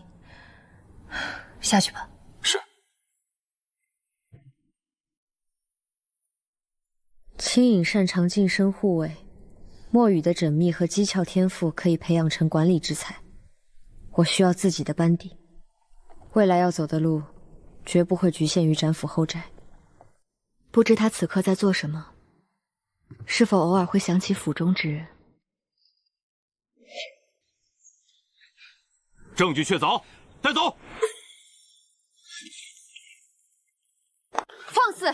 下去吧。是。青影擅长近身护卫，墨雨的缜密和机巧天赋可以培养成管理之才。我需要自己的班底，未来要走的路，绝不会局限于斩府后宅。不知他此刻在做什么，是否偶尔会想起府中之人？证据确凿，带走。放肆！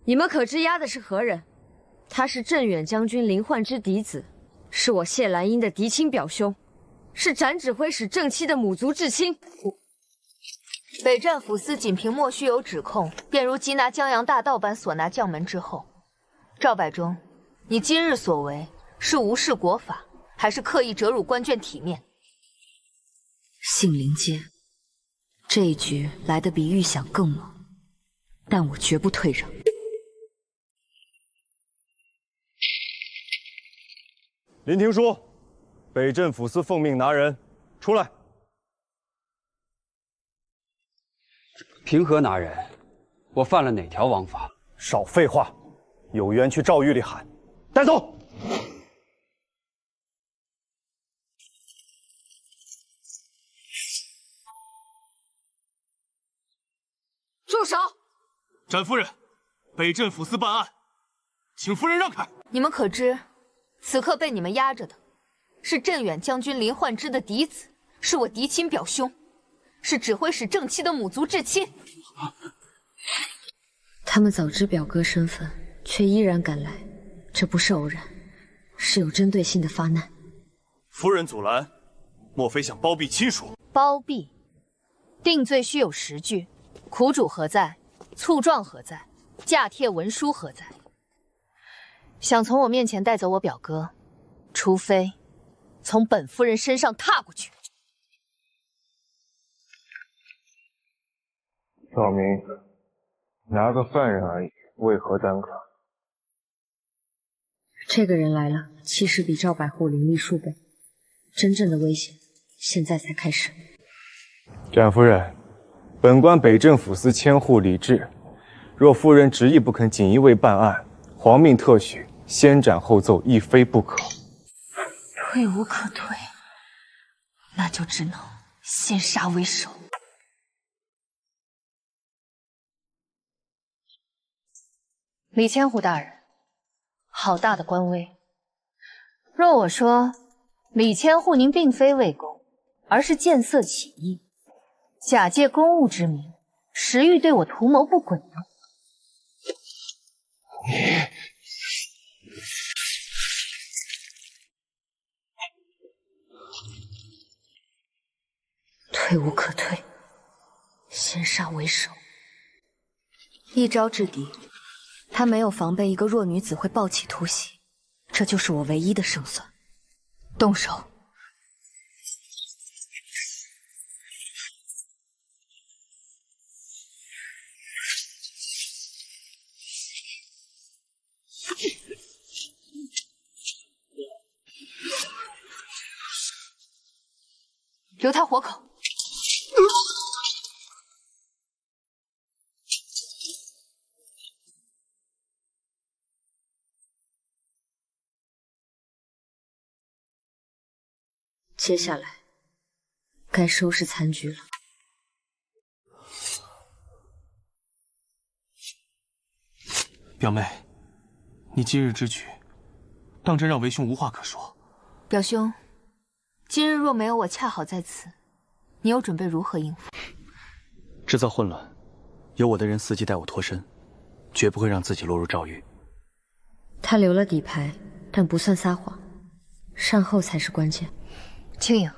你们可知押的是何人？他是镇远将军林焕之嫡子，是我谢兰英的嫡亲表兄，是斩指挥使正妻的母族至亲。北镇抚司仅凭莫须有指控，便如缉拿江洋大盗般所拿将门之后。赵百中，你今日所为是无视国法，还是刻意折辱官眷体面？杏林街，这一局来得比预想更猛，但我绝不退让。林廷书，北镇抚司奉命拿人出来。凭何拿人？我犯了哪条王法？少废话，有冤去赵狱里喊，带走。住手！展夫人，北镇抚司办案，请夫人让开。你们可知，此刻被你们压着的，是镇远将军林焕之的嫡子，是我嫡亲表兄，是指挥使正妻的母族至亲。他们早知表哥身份，却依然赶来，这不是偶然，是有针对性的发难。夫人阻拦，莫非想包庇亲属？包庇，定罪须有实据，苦主何在？诉状何在？假帖文书何在？想从我面前带走我表哥，除非从本夫人身上踏过去。小明，拿个犯人而已，为何耽搁？这个人来了，气势比赵百户凌厉数倍，真正的危险现在才开始。展夫人，本官北镇抚司千户李治，若夫人执意不肯锦衣卫办案，皇命特许，先斩后奏，亦非不可。退无可退，那就只能先杀为首。李千户大人，好大的官威！若我说李千户您并非魏公，而是见色起意，假借公务之名，实欲对我图谋不轨呢？退无可退，先杀为首。一招制敌，他没有防备一个弱女子会暴起突袭，这就是我唯一的胜算。动手！留他活口！接下来，该收拾残局了。表妹，你今日之举，当真让为兄无话可说。表兄，今日若没有我恰好在此，你又准备如何应付？制造混乱，由我的人伺机带我脱身，绝不会让自己落入诏狱。他留了底牌，但不算撒谎，善后才是关键。青颖，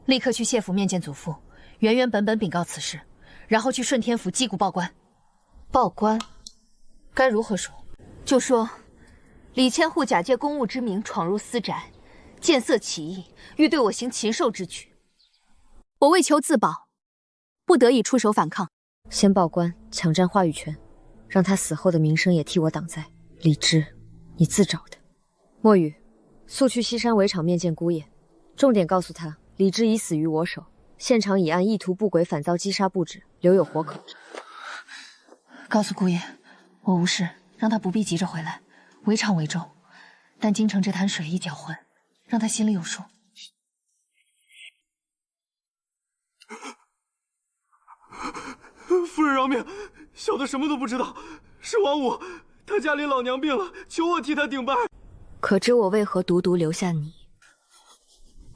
立刻去谢府面见祖父，原原本本禀告此事，然后去顺天府击鼓报官。报官？该如何说？就说李千户假借公务之名闯入私宅，见色起意，欲对我行禽兽之举。我为求自保，不得已出手反抗。先报官，抢占话语权，让他死后的名声也替我挡灾。李治，你自找的。墨雨，速去西山围场面见姑爷。重点告诉他，李治已死于我手，现场已按意图不轨反遭击杀布置，留有活口。告诉姑爷，我无事，让他不必急着回来，围场为重，但京城这滩水一搅浑，让他心里有数。夫人饶命，小的什么都不知道，是王五，他家里老娘病了，求我替他顶拜。可知我为何独独留下你？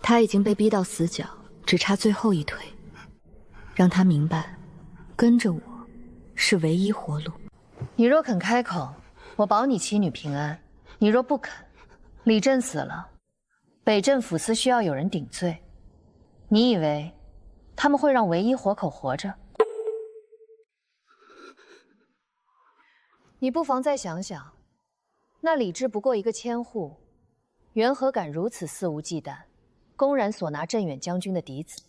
他已经被逼到死角，只差最后一腿，让他明白，跟着我是唯一活路。你若肯开口，我保你妻女平安；你若不肯，李振死了，北镇抚司需要有人顶罪。你以为他们会让唯一活口活着？你不妨再想想，那李治不过一个千户，缘何敢如此肆无忌惮？公然所拿镇远将军的嫡子。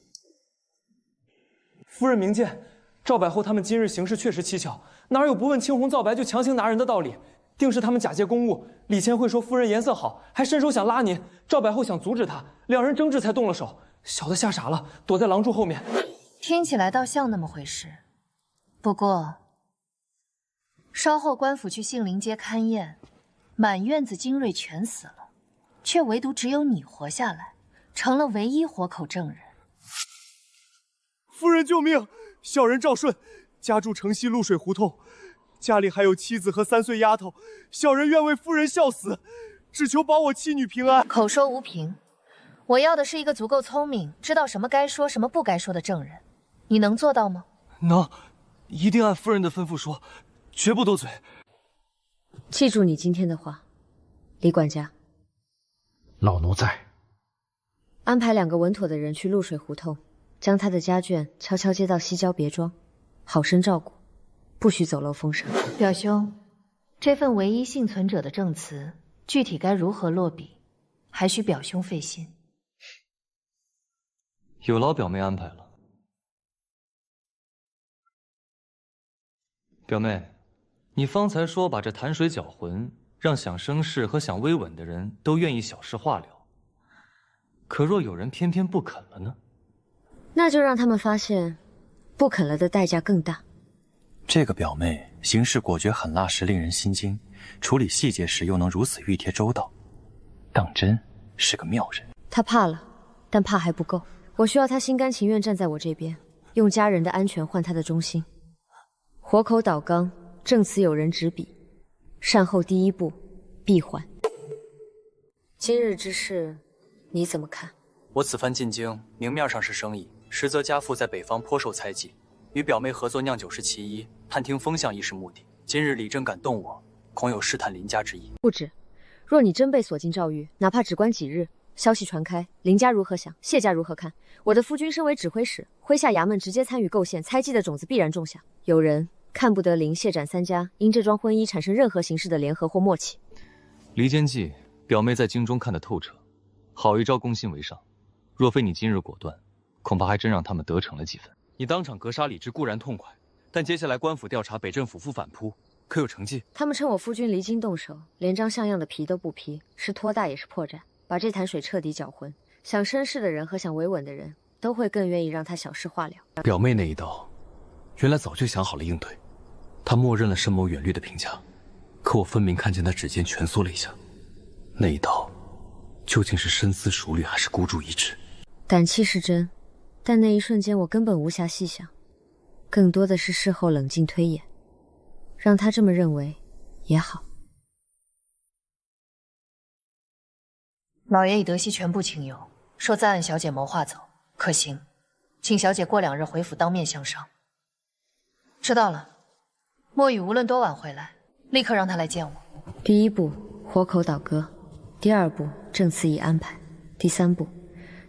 夫人明鉴，赵百后他们今日行事确实蹊跷，哪有不问青红皂白就强行拿人的道理？定是他们假借公务。李千惠说夫人颜色好，还伸手想拉您，赵百后想阻止他，两人争执才动了手。小的吓傻了，躲在廊柱后面。听起来倒像那么回事。不过，稍后官府去杏林街勘验，满院子精锐全死了，却唯独只有你活下来。成了唯一活口证人。夫人救命！小人赵顺家住城西露水胡同，家里还有妻子和3岁丫头，小人愿为夫人效死，只求保我妻女平安。口说无凭，我要的是一个足够聪明，知道什么该说，什么不该说的证人。你能做到吗？能，一定按夫人的吩咐说，绝不多嘴。记住你今天的话，李管家。老奴在。安排2个稳妥的人去露水胡同，将他的家眷悄悄接到西郊别庄，好生照顾，不许走漏风声。表兄，这份唯一幸存者的证词，具体该如何落笔，还需表兄费心。有劳表妹安排了。表妹，你方才说把这潭水搅浑，让想生事和想微吻的人都愿意小事化了。可若有人偏偏不肯了呢？那就让他们发现，不肯了的代价更大。这个表妹行事果决狠辣时令人心惊，处理细节时又能如此熨帖周到，当真是个妙人。他怕了，但怕还不够。我需要他心甘情愿站在我这边，用家人的安全换他的忠心。活口倒缸，证词有人执笔，善后第一步，闭环。今日之事，你怎么看？我此番进京，明面上是生意，实则家父在北方颇受猜忌，与表妹合作酿酒是其一，探听风向亦是目的。今日李正感动我，恐有试探林家之意。不止，若你真被锁进诏狱，哪怕只关几日，消息传开，林家如何想？谢家如何看？我的夫君身为指挥使，麾下衙门直接参与构陷，猜忌的种子必然种下。有人看不得林谢展3家因这桩婚姻产生任何形式的联合或默契。离间计，表妹在京中看得透彻，好一招攻心为上。若非你今日果断，恐怕还真让他们得逞了几分。你当场格杀李治固然痛快，但接下来官府调查北镇府夫反扑，可有成绩？他们趁我夫君离京动手，连张像样的皮都不披，是托大也是破绽。把这潭水彻底搅浑，想生事的人和想维稳的人都会更愿意让他小事化了。表妹那一刀，原来早就想好了应对。她默认了深谋远虑的评价，可我分明看见她指尖蜷缩了一下。那一刀，究竟是深思熟虑，还是孤注一掷？胆气是真，但那一瞬间我根本无暇细想，更多的是事后冷静推演。让他这么认为也好。老爷已得悉全部情由，说再按小姐谋划走，可行。请小姐过2日回府当面相商。知道了。墨雨无论多晚回来，立刻让他来见我。第一步，活口倒戈；第2步，证词已安排；第3步，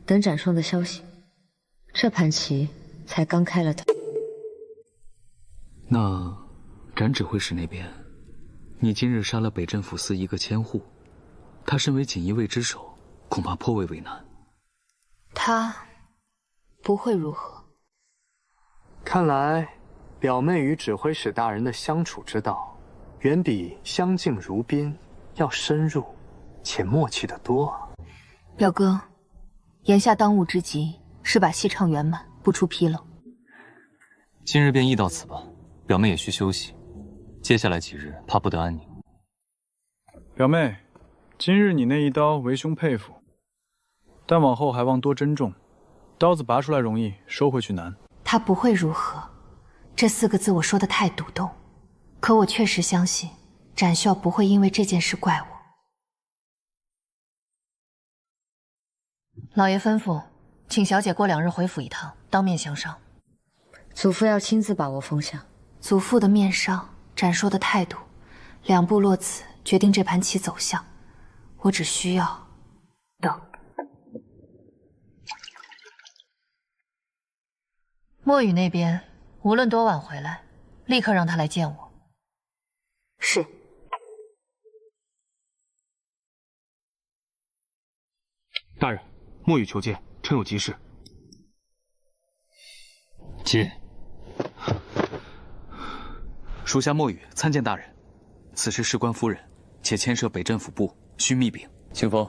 等展双的消息。这盘棋才刚开了头。那展指挥使那边，你今日杀了北镇抚司一个千户，他身为锦衣卫之首，恐怕颇为为难。他不会如何。看来表妹与指挥使大人的相处之道，远比相敬如宾要深入且默契得多啊。表哥，眼下当务之急是把戏唱圆满，不出纰漏。今日便议到此吧，表妹也需休息，接下来几日怕不得安宁。表妹，今日你那一刀为兄佩服，但往后还望多珍重。刀子拔出来容易，收回去难。他不会如何，这4个字我说的太笃动，可我确实相信展孝不会因为这件事怪我。老爷吩咐，请小姐过2日回府一趟，当面相商。祖父要亲自把握风向。祖父的面上，展说的态度，2步落子，决定这盘棋走向。我只需要等。墨雨那边无论多晚回来，立刻让他来见我。是。大人，墨雨求见，臣有急事。进。属下墨雨参见大人。此事事关夫人，且牵涉北镇府部，需密禀。清风，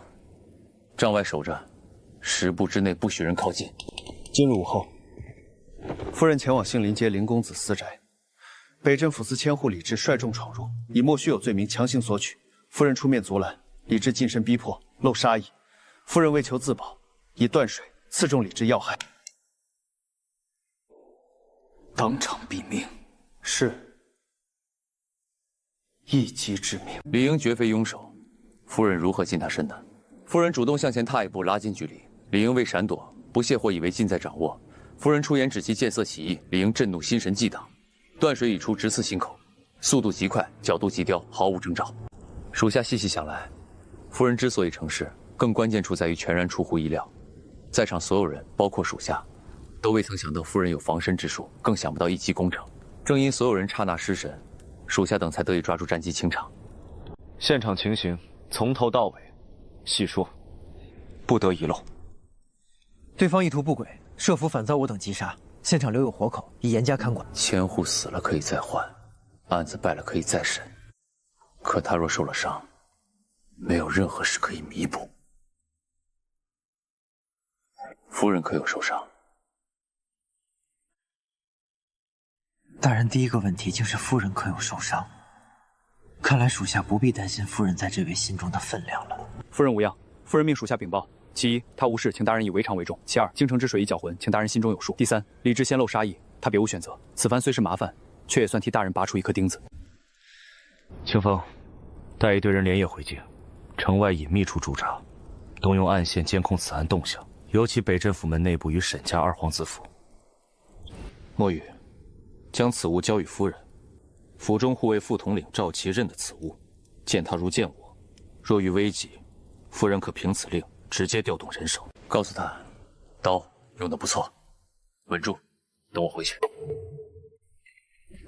帐外守着，10步之内不许人靠近。今日午后，夫人前往杏林街林公子私宅，北镇抚司千户李治率众闯入，以莫须有罪名强行索取。夫人出面阻拦，李治近身逼迫，露杀意。夫人为求自保，以断水刺中李治要害，当场毙命。是。一击致命。李英绝非庸手，夫人如何进他身的？夫人主动向前踏一步，拉近距离。李英为闪躲，不卸货，以为近在掌握。夫人出言指其见色起意，李英震怒，心神悸荡，断水已出，直刺心口，速度极快，角度极刁，毫无征兆。属下细细想来，夫人之所以成事，更关键处在于全然出乎意料。在场所有人，包括属下，都未曾想到夫人有防身之术，更想不到一击攻城。正因所有人刹那失神，属下等才得以抓住战机清场。现场情形从头到尾细说，不得遗漏。对方意图不轨，设伏反遭我等击杀，现场留有活口，以严加看管。千户死了可以再换，案子败了可以再审，可他若受了伤，没有任何事可以弥补。夫人可有受伤？大人第一个问题竟是夫人可有受伤，看来属下不必担心夫人在这位心中的分量了。夫人无恙，夫人命属下禀报：其一，他无事，请大人以为常为重；其二，京城之水已搅浑，请大人心中有数；第三，李治先露杀意，他别无选择。此番虽是麻烦，却也算替大人拔出一颗钉子。清风，带一队人连夜回京，城外隐秘处驻扎，动用暗线监控此案动向，尤其北镇府门内部与沈家二皇子府。墨雨，将此物交与夫人。府中护卫副统领赵琦认得此物，见他如见我。若遇危急，夫人可凭此令直接调动人手。告诉他，刀用得不错，稳住，等我回去。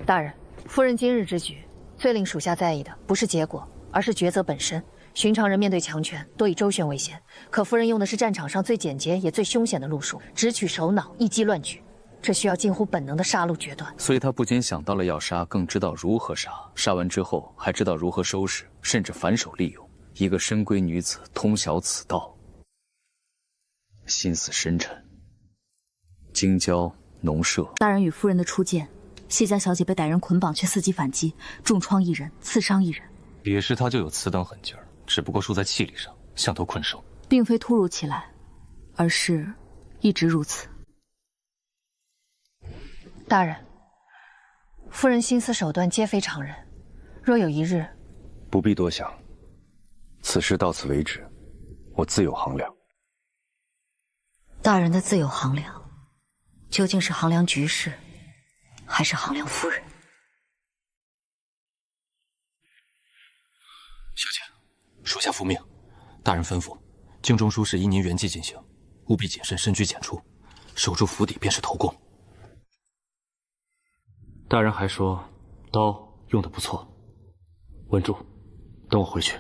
大人，夫人今日之举，最令属下在意的不是结果，而是抉择本身。寻常人面对强权，多以周旋为先，可夫人用的是战场上最简洁也最凶险的路数，直取首脑，一击乱举。这需要近乎本能的杀戮决断，所以他不仅想到了要杀，更知道如何杀。杀完之后，还知道如何收拾，甚至反手利用。一个深闺女子通晓此道，心思深沉。京郊农舍，大人与夫人的初见，谢家小姐被歹人捆绑，却伺机反击，重创一人，刺伤一人。彼时他就有此等狠劲儿，只不过输在气力上，像头困兽。并非突如其来，而是一直如此。大人，夫人心思手段皆非常人，若有一日，不必多想，此事到此为止，我自有衡量。大人的自有衡量，究竟是衡量局势，还是衡量夫人？小姐，属下复命。大人吩咐，京中书事依您原计进行，务必谨慎，深居简出，守住府邸便是头功。大人还说，刀用得不错，稳住，等我回去。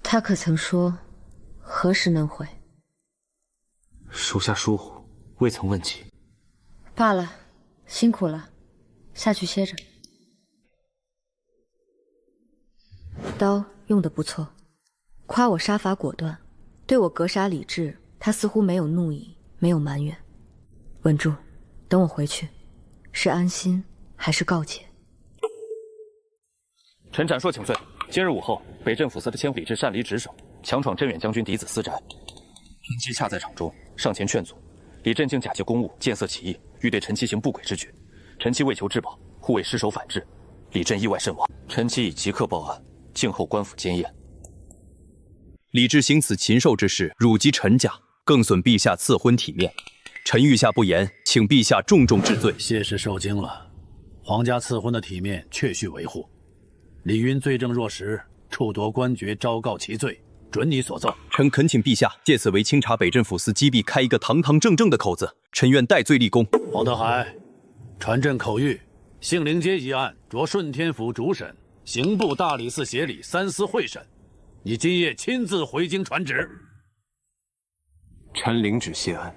他可曾说何时能回？属下疏忽，未曾问及。罢了，辛苦了，下去歇着。刀用得不错，夸我杀伐果断，对我格杀理智，他似乎没有怒意，没有埋怨。稳住，等我回去，是安心还是告诫？臣斩硕请罪。今日午后，北镇抚司的千户李治擅离职守，强闯镇远将军嫡子私宅。陈七恰在场中，上前劝阻，李镇竟假借公务，见色起意，欲对陈七行不轨之举。陈七为求质保，护卫失守反制，李镇意外身亡。陈七已即刻报案，静候官府监验。李治行此禽兽之事，辱及陈家，更损陛下赐婚体面。臣御下不言，请陛下重重治罪。谢氏受惊了，皇家赐婚的体面确须维护。李云罪证若实，处夺官爵，昭告其罪，准你所奏。臣恳请陛下借此为清查北镇抚司击毙开一个堂堂正正的口子，臣愿戴罪立功。黄德海，传朕口谕，杏林街一案着顺天府主审，刑部大理寺协理三司会审，你今夜亲自回京传旨。臣领旨谢恩。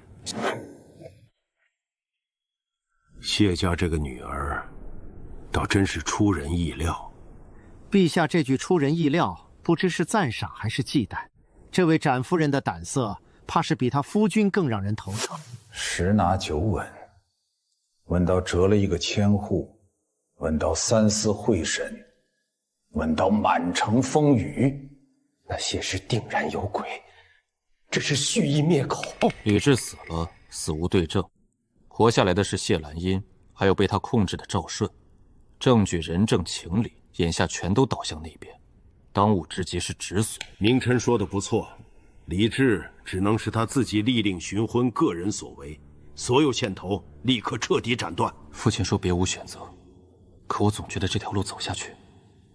谢家这个女儿，倒真是出人意料。陛下这句出人意料，不知是赞赏还是忌惮。这位展夫人的胆色，怕是比她夫君更让人头疼。十拿九稳，稳到折了一个千户，稳到三司会审，稳到满城风雨，那谢氏定然有鬼，这是蓄意灭口。李治死了，死无对证，活下来的是谢兰英、还有被他控制的赵顺，证据、人证、情理，眼下全都倒向那边，当务之急是止损。明琛说的不错，李治只能是他自己立令寻婚，个人所为，所有线头立刻彻底斩断。父亲说别无选择，可我总觉得这条路走下去，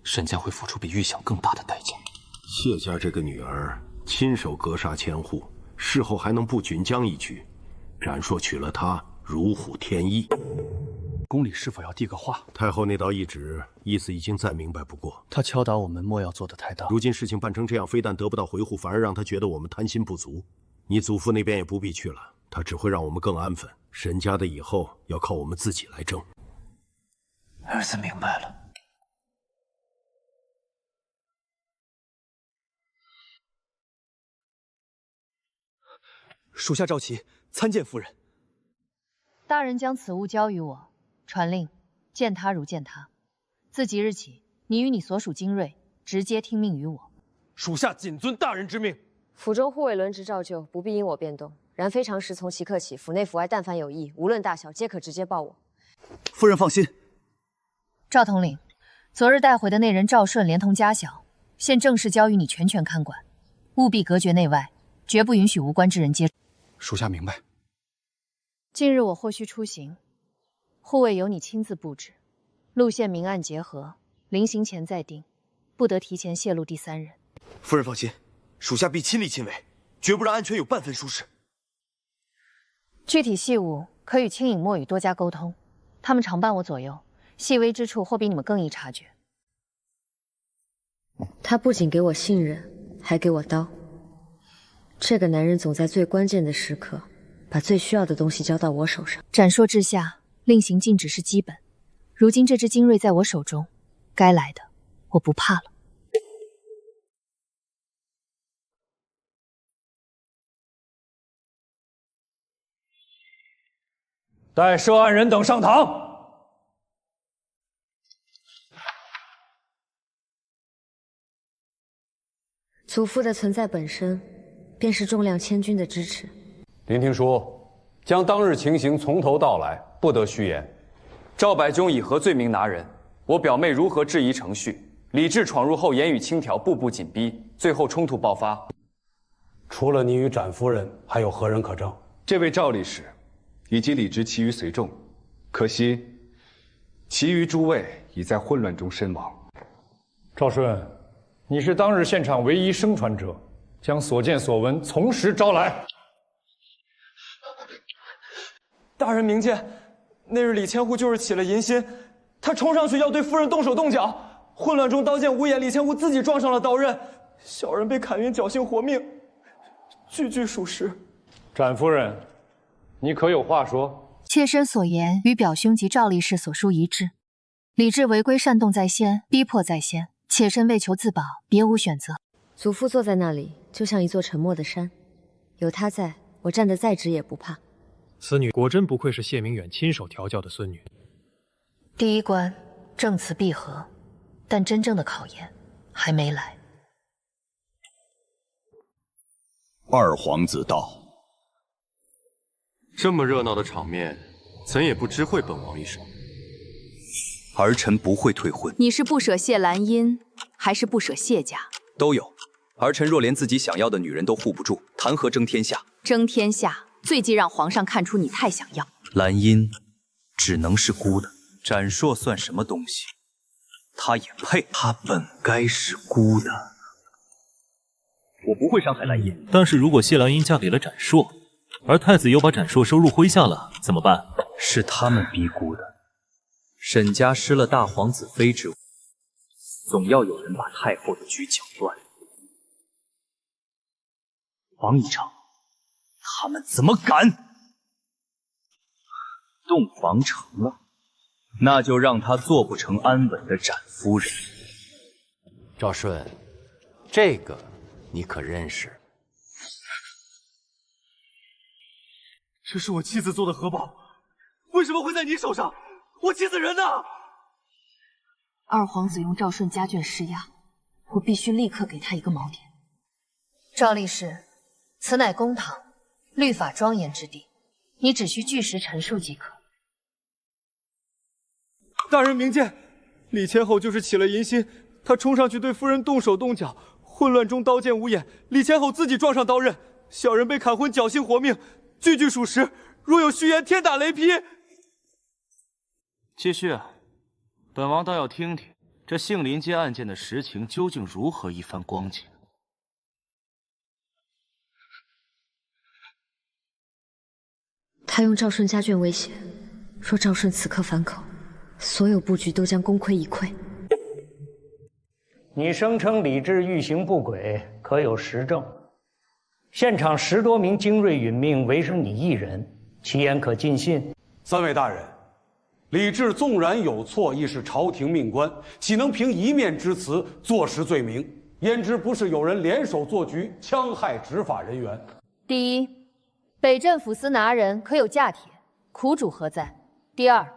沈家会付出比预想更大的代价。谢家这个女儿亲手格杀千户，事后还能不举将一举，展硕娶了她如虎添翼。宫里是否要递个话？太后那道懿旨，意思已经再明白不过。他敲打我们莫要做得太大。如今事情办成这样，非但得不到回护，反而让他觉得我们贪心不足。你祖父那边也不必去了，他只会让我们更安分。沈家的以后要靠我们自己来争。儿子明白了。属下赵齐参见夫人。大人将此物交于我，传令，见他如见他。自即日起，你与你所属精锐直接听命于我。属下谨遵大人之命。府中护卫轮值照旧，不必因我变动。然非常时，从即刻起，府内府外但凡有异，无论大小，皆可直接报我。夫人放心。赵统领，昨日带回的那人赵顺，连同家小，现正式交于你全权看管，务必隔绝内外，绝不允许无关之人接触。属下明白。近日我或需出行，护卫由你亲自布置，路线明暗结合，临行前再定，不得提前泄露第三人。夫人放心，属下必亲力亲为，绝不让安全有半分疏失。具体细务可与青影墨雨多加沟通，他们常伴我左右，细微之处或比你们更易察觉。他不仅给我信任，还给我刀。这个男人总在最关键的时刻，把最需要的东西交到我手上。斩硕治下，令行禁止是基本。如今这支精锐在我手中，该来的我不怕了。带涉案人等上堂。祖父的存在本身，便是重量千钧的支持。林听书，将当日情形从头道来，不得虚言。赵百钧以何罪名拿人？我表妹如何质疑程序？李治闯入后言语轻佻，步步紧逼，最后冲突爆发。除了你与展夫人，还有何人可证？这位赵力士，以及李治其余随众，可惜，其余诸位已在混乱中身亡。赵顺，你是当日现场唯一生传者，将所见所闻从实招来。大人明鉴，那日李千户就是起了淫心，他冲上去要对夫人动手动脚，混乱中刀剑无眼，李千户自己撞上了刀刃，小人被砍晕，侥幸活命，句句属实。展夫人，你可有话说？妾身所言与表兄及赵力士所书一致，李治违规煽动在先，逼迫在先，妾身为求自保，别无选择。祖父坐在那里，就像一座沉默的山，有他在，我站得再直也不怕。此女果真不愧是谢明远亲手调教的孙女。第一关证词闭合，但真正的考验还没来。二皇子道：“这么热闹的场面，怎也不知会本王一声。儿臣不会退婚。你是不舍谢兰英，还是不舍谢家？都有。儿臣若连自己想要的女人都护不住，谈何争天下？争天下，最忌让皇上看出你太想要。兰英只能是孤的，展硕算什么东西？他也配？他本该是孤的。我不会伤害兰英，但是如果谢兰英嫁给了展硕，而太子又把展硕收入麾下了，怎么办？是他们逼孤的。沈家失了大皇子妃之位，总要有人把太后的局搅乱。王一昌，他们怎么敢？洞房成了，那就让他做不成安稳的展夫人。赵顺，这个你可认识？这是我妻子做的荷包，为什么会在你手上？我妻子人呢？二皇子用赵顺家眷施压，我必须立刻给他一个锚点。赵力士，此乃公堂，律法庄严之地，你只需据实陈述即可。大人明鉴，李千后就是起了淫心，她冲上去对夫人动手动脚，混乱中刀剑无眼，李千后自己撞上刀刃，小人被砍昏，侥幸活命，句句属实。若有虚言，天打雷劈。继续，本王倒要听听这杏林街案件的实情究竟如何一番光景。他用赵顺家眷威胁，若赵顺此刻反口，所有布局都将功亏一篑。你声称李治欲行不轨，可有实证？现场10多名精锐殒命，唯剩你一人，其言可尽信？三位大人，李治纵然有错，亦是朝廷命官，岂能凭一面之词坐实罪名？焉知不是有人联手做局，戕害执法人员？第一，北镇抚司拿人可有价帖，苦主何在？第二，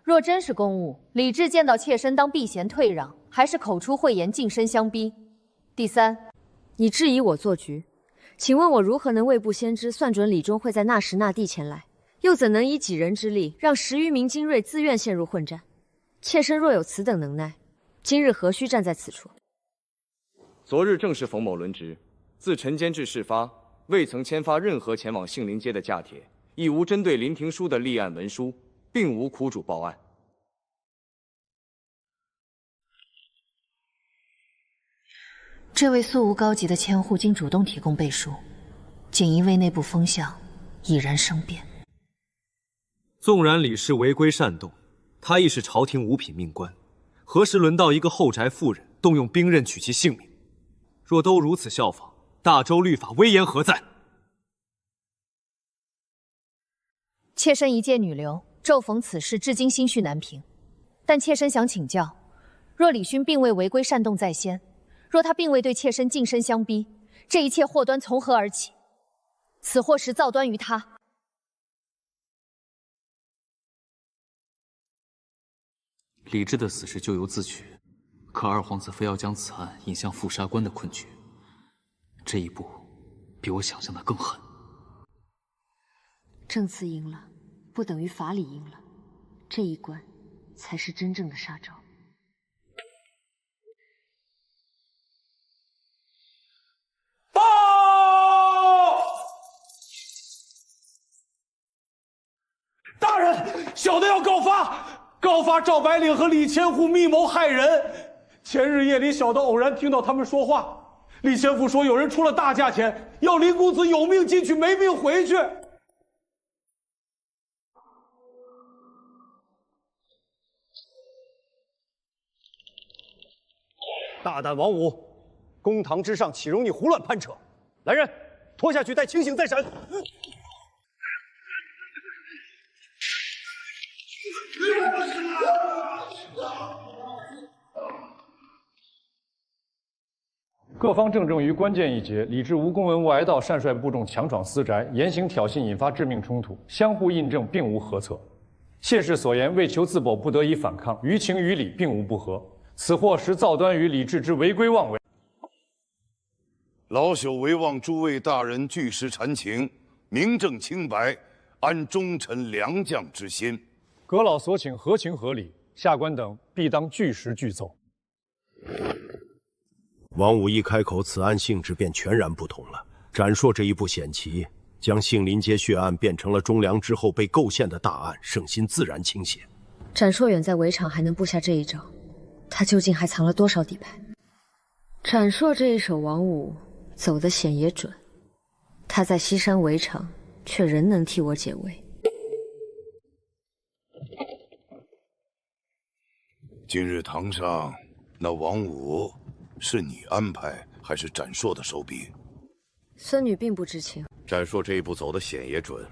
若真是公务，李治见到妾身当避嫌退让，还是口出秽言近身相逼？第三，你质疑我做局，请问我如何能未卜先知，算准李忠会在那时那地前来？又怎能以几人之力，让10余名精锐自愿陷入混战？妾身若有此等能耐，今日何须站在此处？昨日正是冯某轮值，自晨间至事发，未曾签发任何前往杏林街的假帖，亦无针对林廷书的立案文书，并无苦主报案。这位素无高级的千户竟主动提供背书，仅因为内部风向已然生变。纵然李氏违规煽动，他亦是朝廷五品命官，何时轮到一个后宅妇人动用兵刃取其性命？若都如此效仿，大周律法威严何在？妾身一介女流，骤逢此事，至今心绪难平。但妾身想请教，若李勋并未违规煽动在先，若他并未对妾身近身相逼，这一切祸端从何而起？此祸实造端于他。李治的死是咎由自取，可二皇子非要将此案引向覆杀关的困局，这一步比我想象的更狠。证词赢了，不等于法理赢了，这一关才是真正的杀招。报！大人，小的要告发赵白领和李千户密谋害人。前日夜里，小的偶然听到他们说话，李千户说有人出了大价钱，要林公子有命进去，没命回去。大胆王五，公堂之上岂容你胡乱攀扯？来人，拖下去，待清醒再审。各方正于关键一节，李治无公文无挨到，擅率部众强闯私宅，严刑挑衅，引发致命冲突，相互印证，并无合策。妾室所言为求自保，不得已反抗，于情于理并无不合。此祸实造端于李治之违规妄为。老朽唯望诸位大人据实陈情，明正清白，安忠臣良将之心。阁老所请合情合理，下官等必当据实具奏。王五一开口，此案性质便全然不同了。斩硕这一步险棋，将杏林街血案变成了忠良之后被构陷的大案，圣心自然倾斜。斩硕远在围场还能布下这一招，他究竟还藏了多少底牌？斩硕这一手王五走得险也准，他在西山围场却仍能替我解围。今日堂上那王五是你安排，还是斩硕的手笔？孙女并不知情。斩硕这一步走得险也准，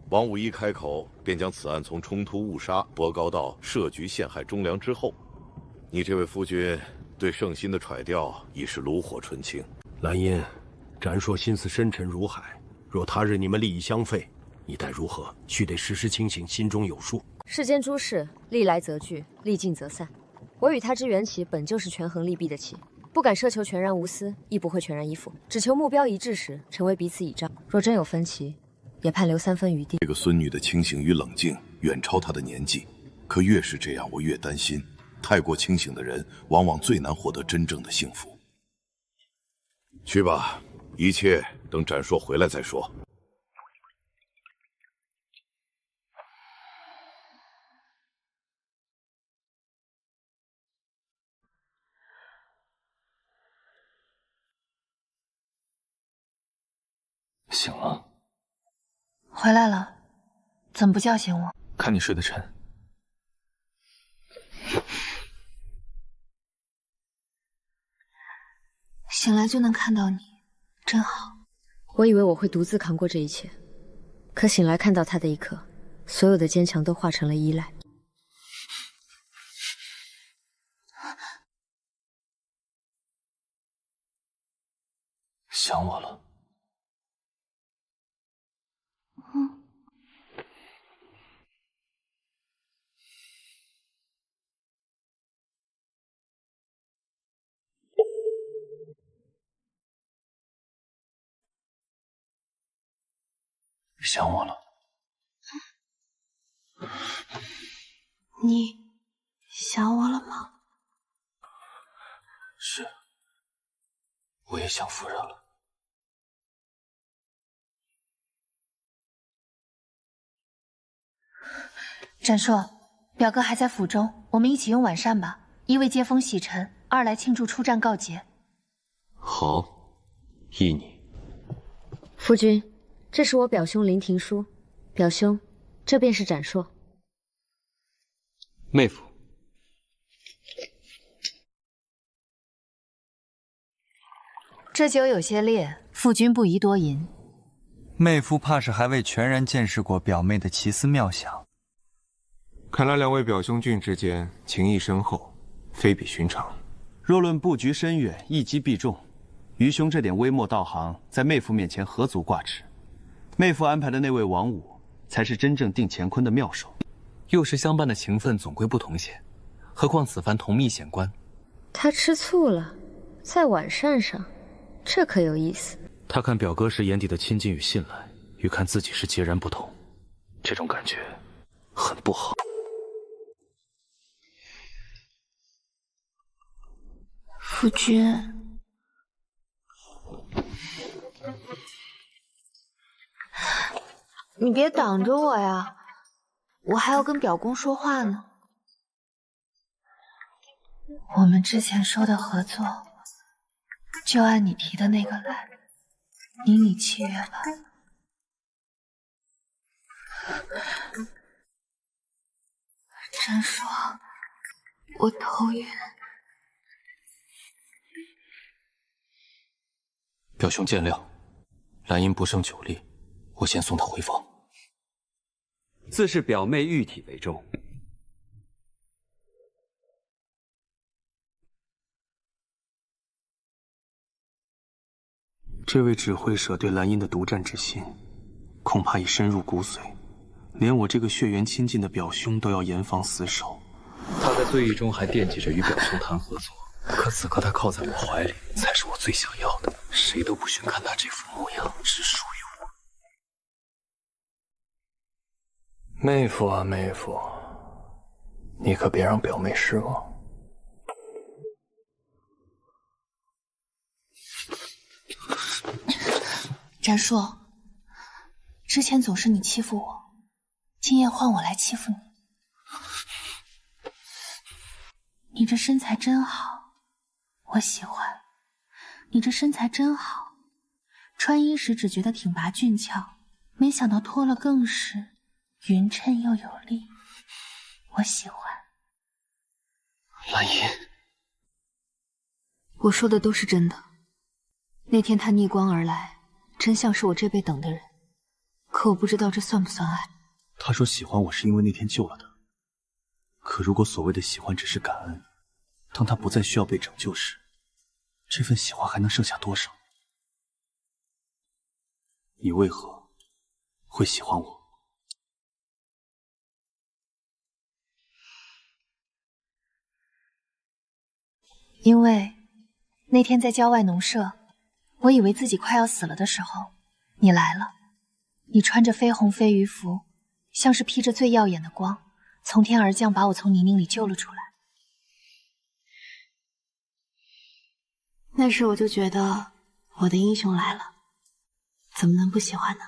王五一开口便将此案从冲突误杀拔高到设局陷害忠良之后。你这位夫君对圣心的揣调已是炉火纯青。兰因，斩硕心思深沉如海，若他日你们利益相废，你待如何？须得时时清醒，心中有数。世间诸事，历来则聚，历尽则散。我与他之缘起本就是权衡利弊的棋，不敢奢求全然无私，亦不会全然依附，只求目标一致时，成为彼此倚仗。若真有分歧，也盼留3分余地。这个孙女的清醒与冷静远超她的年纪，可越是这样，我越担心。太过清醒的人，往往最难获得真正的幸福。去吧，一切等展硕回来再说。醒了，回来了，怎么不叫醒我？看你睡得沉。醒来就能看到你，真好。我以为我会独自扛过这一切，可醒来看到他的一刻，所有的坚强都化成了依赖。想我了？想我了？你想我了吗？是，我也想夫人了。展硕，表哥还在府中，我们一起用晚膳吧，一为接风洗尘，二来庆祝出战告捷。好，依你。夫君。这是我表兄林廷书，表兄，这便是展硕。妹夫，这酒有些烈，父君不宜多饮。妹夫怕是还未全然见识过表妹的奇思妙想。看来两位表兄俊之间情谊深厚，非比寻常。若论布局深远，一击必中，余兄这点微末道行，在妹夫面前何足挂齿？妹夫安排的那位王五，才是真正定乾坤的妙手。幼时相伴的情分总归不同些，何况此番同觅显官。他吃醋了，在晚膳上，这可有意思。他看表哥时眼底的亲近与信赖，与看自己时截然不同，这种感觉很不好。夫君，你别挡着我呀，我还要跟表公说话呢。我们之前说的合作，就按你提的那个来，拟拟契约吧。展硕，我头晕。表兄见谅，兰因不胜酒力，我先送她回房。自是表妹玉体为重。这位只会舍对兰因的独占之心，恐怕已深入骨髓，连我这个血缘亲近的表兄都要严防死守。他在醉意中还惦记着与表兄谈合作，可此刻他靠在我怀里，才是我最想要的。谁都不许看他这副模样，只属于我。妹夫啊，妹夫，你可别让表妹失望。展硕，之前总是你欺负我，今夜换我来欺负你。你这身材真好，我喜欢。你这身材真好，穿衣时只觉得挺拔俊俏，没想到脱了更是匀称又有力，我喜欢。兰因，我说的都是真的。那天他逆光而来，真像是我这辈等的人，可我不知道这算不算爱。他说喜欢我是因为那天救了他，可如果所谓的喜欢只是感恩，当他不再需要被拯救时，这份喜欢还能剩下多少？你为何会喜欢我？因为那天在郊外农舍，我以为自己快要死了的时候，你来了。你穿着绯红飞鱼服，像是披着最耀眼的光，从天而降，把我从泥泞里救了出来。那时我就觉得我的英雄来了，怎么能不喜欢呢？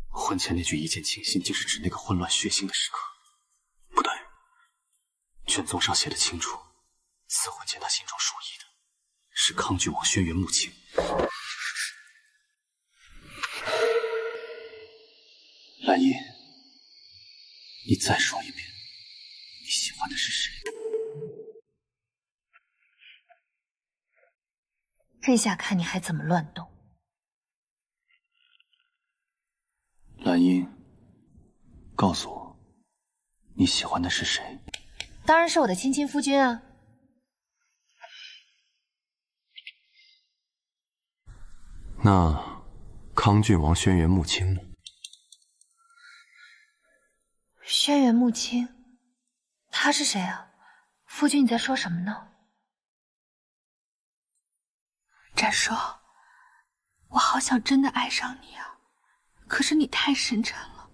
婚前那句一见倾心，竟是指那个混乱血腥的时刻。不对，卷宗上写的清楚，此婚前他心中属意的是康郡王轩辕穆青。蓝衣，你再说一遍，你喜欢的是谁？这下看你还怎么乱动。蓝衣，告诉我，你喜欢的是谁？当然是我的亲亲夫君啊！那康郡王轩辕穆青呢？轩辕穆青，他是谁啊？夫君，你在说什么呢？展硕，我好想真的爱上你啊！可是你太深沉了，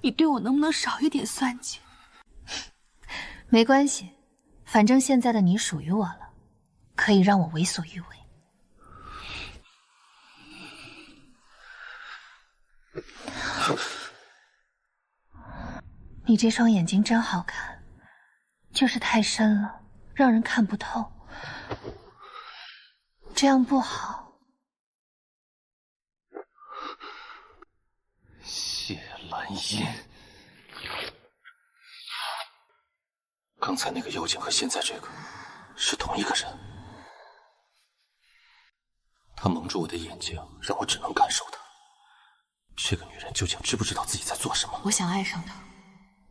你对我能不能少一点算计？没关系，反正现在的你属于我了，可以让我为所欲为。你这双眼睛真好看，就是太深了，让人看不透。这样不好。谢蓝衣，刚才那个妖精和现在这个是同一个人。她蒙住我的眼睛，让我只能感受她。这个女人究竟知不知道自己在做什么？我想爱上她，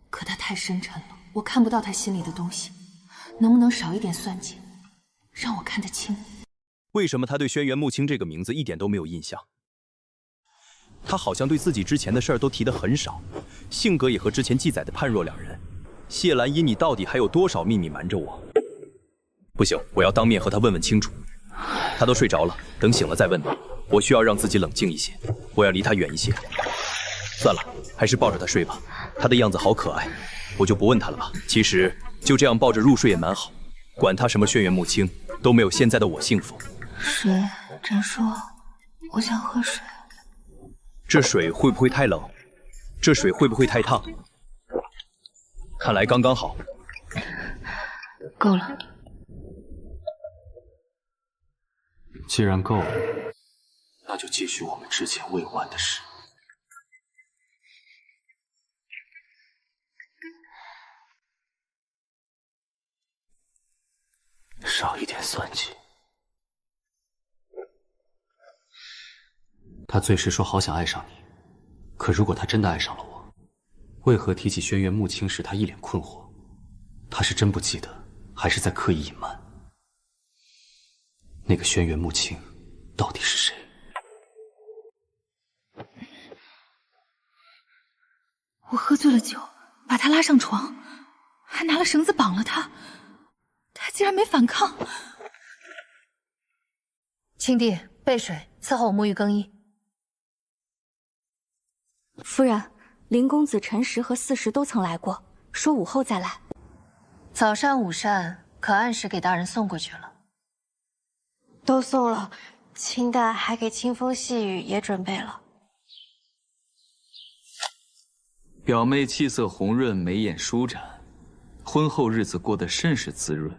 可她太深沉了，我看不到她心里的东西。能不能少一点算计，让我看得清？为什么他对轩辕穆青这个名字一点都没有印象？他好像对自己之前的事儿都提得很少，性格也和之前记载的判若两人。谢兰依，你到底还有多少秘密瞒着我？不行，我要当面和他问问清楚。他都睡着了，等醒了再问他。我需要让自己冷静一些，我要离他远一些。算了，还是抱着他睡吧，他的样子好可爱，我就不问他了吧。其实就这样抱着入睡也蛮好，管他什么轩辕穆青，都没有现在的我幸福。水，展硕，我想喝水。这水会不会太冷？这水会不会太烫？看来刚刚好。够了。既然够了，那就继续我们之前未完的事。少一点算计。他最时说好想爱上你，可如果他真的爱上了我，为何提起轩辕穆青时他一脸困惑？他是真不记得，还是在刻意隐瞒？那个轩辕穆青到底是谁？我喝醉了酒，把他拉上床，还拿了绳子绑了他，他竟然没反抗。青帝，备水，伺候我沐浴更衣。夫人，林公子辰时和巳时都曾来过，说午后再来。早膳午膳可按时给大人送过去了。都送了，清代还给清风细雨也准备了。表妹气色红润，眉眼舒展，婚后日子过得甚是滋润。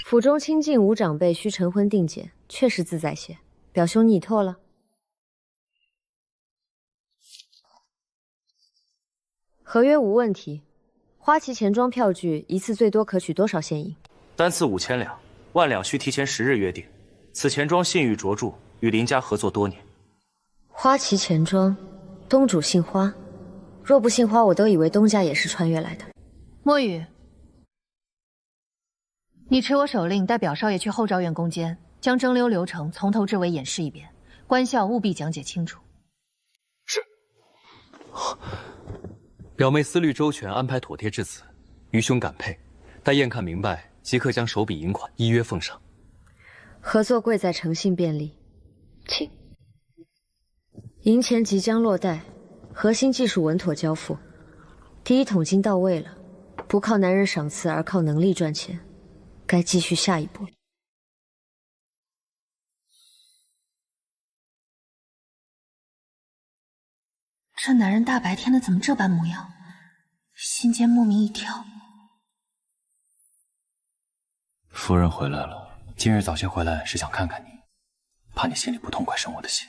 府中亲近无长辈需成婚定检，确实自在些。表兄，你已透了。合约无问题，花旗钱庄票据一次最多可取多少现银？单次5000两，1万两需提前10日约定。此钱庄信誉卓著，与林家合作多年。花旗钱庄，东主姓花，若不姓花，我都以为东家也是穿越来的。墨雨，你持我手令，带表少爷去后昭院宫监，将蒸馏流程从头至尾演示一遍，官校务必讲解清楚。是。表妹思虑周全，安排妥帖至此，愚兄感佩。待验看明白，即刻将首笔银款依约奉上。合作贵在诚信便利，请。银钱即将落袋，核心技术稳妥交付，第一桶金到位了，不靠男人赏赐，而靠能力赚钱，该继续下一步。这男人大白天的怎么这般模样？心间莫名一跳。夫人回来了，今日早些回来是想看看你，怕你心里不痛快生我的气。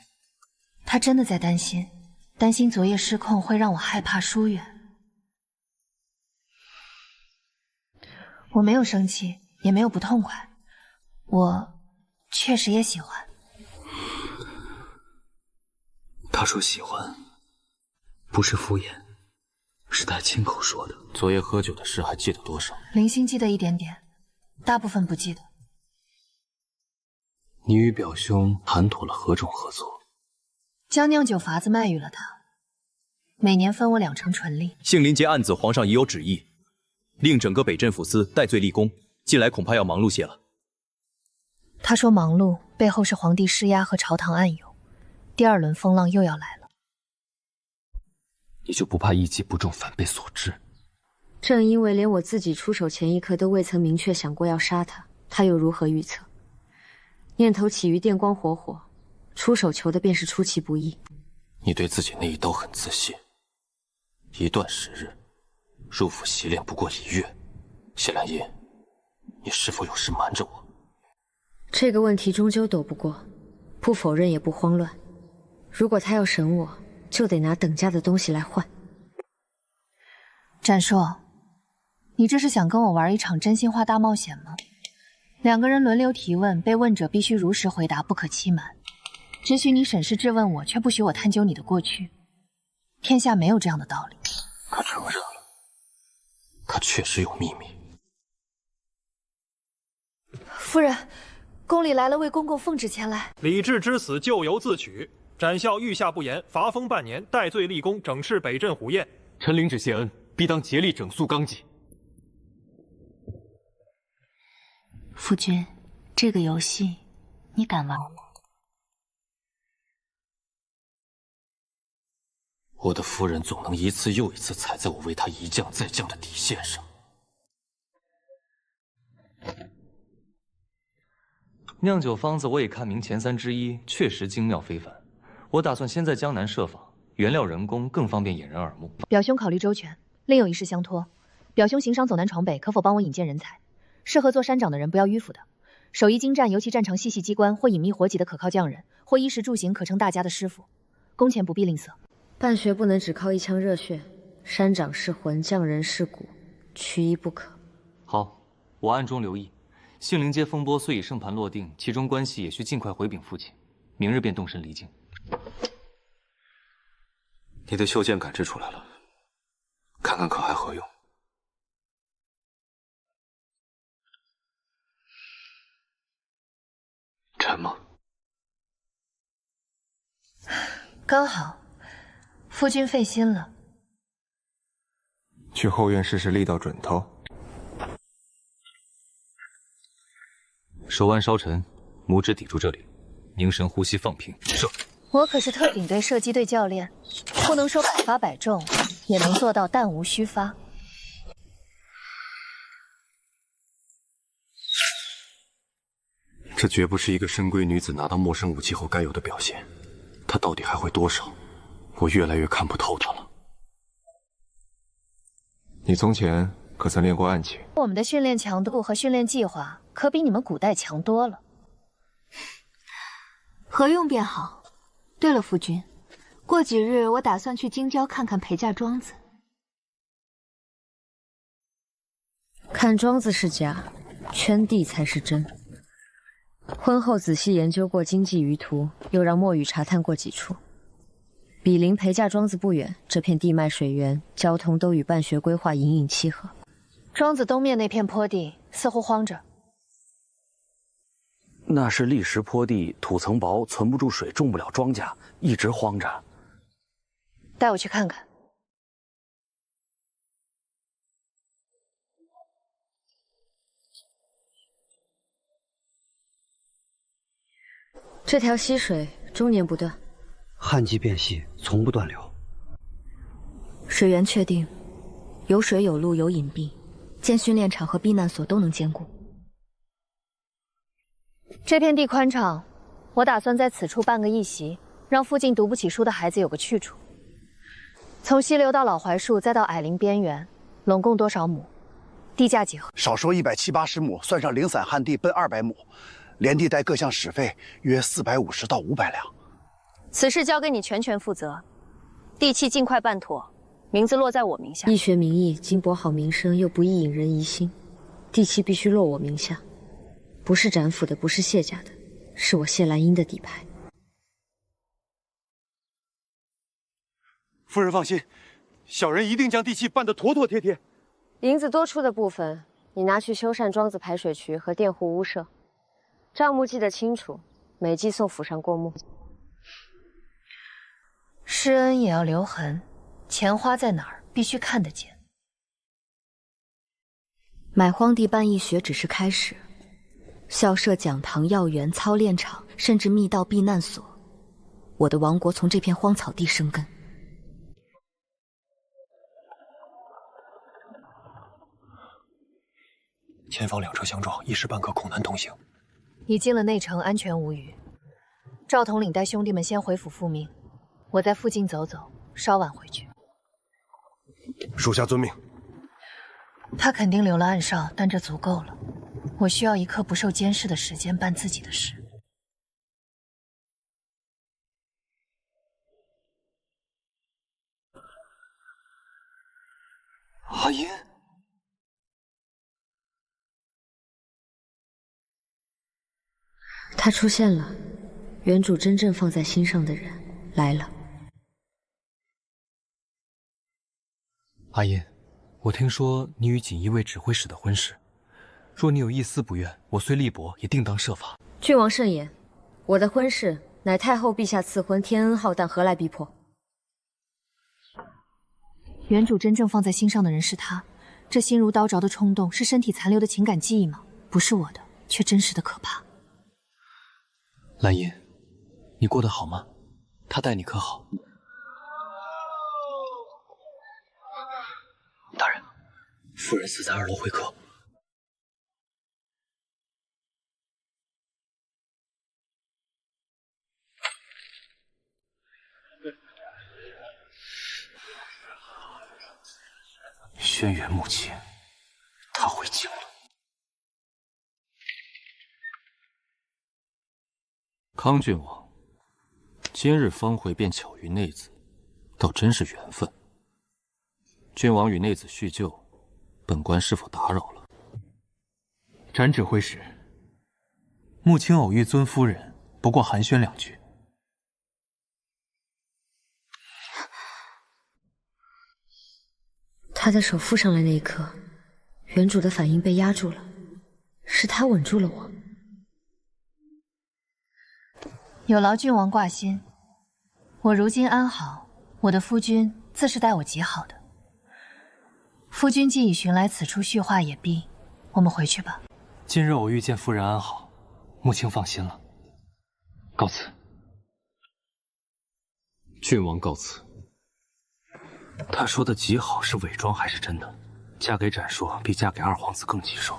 他真的在担心昨夜失控会让我害怕疏远。我没有生气，也没有不痛快，我确实也喜欢。他说喜欢，不是敷衍，是他亲口说的。昨夜喝酒的事还记得多少？零星记得一点点，大部分不记得。你与表兄谈妥了何种合作？将酿酒法子卖与了他，每年分我2成纯利。杏林街案子，皇上已有旨意，令整个北镇抚司戴罪立功，近来恐怕要忙碌些了。他说忙碌背后是皇帝施压和朝堂暗涌，第2轮风浪又要来了。你就不怕一击不中，反被所知？正因为连我自己出手前一刻都未曾明确想过要杀他，他又如何预测？念头起于电光火火，出手求的便是出其不意。你对自己那一刀很自信。一段时日，入府习练不过1月，谢兰英，你是否有事瞒着我？这个问题终究躲不过，不否认也不慌乱。如果他要审我，就得拿等价的东西来换。展硕，你这是想跟我玩一场真心话大冒险吗？2个人轮流提问，被问者必须如实回答，不可欺瞒。只许你审视质问我，却不许我探究你的过去。天下没有这样的道理。他承认了，他确实有秘密。夫人，宫里来了，为公公奉旨前来。李治之死咎由自取，展孝御下不严，罚封半年，戴罪立功，整饬北镇虎宴。臣领旨谢恩，必当竭力整肃纲纪。夫君，这个游戏你敢玩吗？我的夫人总能一次又一次踩在我为她一降再降的底线上。酿酒方子我已看明前3之一，确实精妙非凡。我打算先在江南设坊，原料人工更方便引人耳目。表兄考虑周全，另有一事相托。表兄行商走南闯北，可否帮我引荐人才？适合做山长的人，不要迂腐的。手艺精湛，尤其擅长细细机关或隐秘活计的可靠匠人，或衣食住行可称大家的师傅，工钱不必吝啬。办学不能只靠一腔热血，山长是魂，匠人是骨，缺一不可。好，我暗中留意。杏林街风波虽已盛盘落定，其中关系也需尽快回禀父亲，明日便动身离京。你的袖剑感知出来了，看看可还合用？沉吗？刚好，夫君费心了。去后院试试力道准头。手腕稍沉，拇指抵住这里，凝神呼吸，放平，射。我可是特警队射击队教练，不能说百发百中，也能做到弹无虚发。这绝不是一个深闺女子拿到陌生武器后该有的表现。她到底还会多少？我越来越看不透她了。你从前可曾练过暗器？我们的训练强度和训练计划可比你们古代强多了。合用便好。对了，夫君，过几日我打算去京郊看看裴家庄子。看庄子是假，圈地才是真。婚后仔细研究过经济舆图，又让墨雨查探过几处。比邻裴家庄子不远，这片地脉水源、交通都与办学规划隐隐契合。庄子东面那片坡地似乎荒着。那是砾石坡地，土层薄，存不住水，种不了庄稼，一直荒着。带我去看看。这条溪水终年不断，旱季变细，从不断流。水源确定，有水有路有隐蔽，建训练场和避难所都能兼顾。这片地宽敞，我打算在此处办个义习，让附近读不起书的孩子有个去处。从溪流到老槐树，再到矮林边缘，拢共多少亩？地价几何？少说170、80亩，算上零散旱地，奔200亩，连地带各项使费约450到500两。此事交给你全负责，地契尽快办妥，名字落在我名下。义学名义，经博好名声，又不易引人疑心，地契必须落我名下，不是展府的，不是谢家的，是我谢兰英的底牌。夫人放心，小人一定将地契办得妥妥帖帖。银子多出的部分，你拿去修缮庄子排水渠和佃户屋舍，账目记得清楚，每季送府上过目。施恩也要留痕，钱花在哪儿，必须看得见。买荒地办义学只是开始，校舍、讲堂、药园、操练场，甚至密道、避难所，我的王国从这片荒草地生根。前方2车相撞，一时半刻恐难同行。已进了内城，安全无虞。赵统领带兄弟们先回府复命，我在附近走走，稍晚回去。属下遵命。他肯定留了暗哨，但这足够了。我需要一刻不受监视的时间办自己的事。阿音。他出现了，原主真正放在心上的人来了。阿音，我听说你与锦衣卫指挥使的婚事，若你有一丝不愿，我虽力薄，也定当设法。郡王慎言，我的婚事乃太后陛下赐婚，天恩浩荡，何来逼迫？原主真正放在心上的人是他，这心如刀凿的冲动，是身体残留的情感记忆吗？不是我的，却真实的可怕。兰音，你过得好吗？他待你可好？大人，夫人死在2楼会客。轩辕母亲，她回京了。康郡王，今日方会便巧遇内子，倒真是缘分。郡王与内子叙旧，本官是否打扰了？展指挥使，穆青偶遇尊夫人，不过寒暄2句。他的手附上来那一刻，原主的反应被压住了，是他稳住了我。有劳郡王挂心，我如今安好，我的夫君自是待我极好的。夫君既已寻来此处叙话也毕，我们回去吧。今日偶遇见夫人安好，穆青放心了。告辞。郡王告辞。他说的极好是伪装还是真的？嫁给展硕比嫁给2皇子更棘手，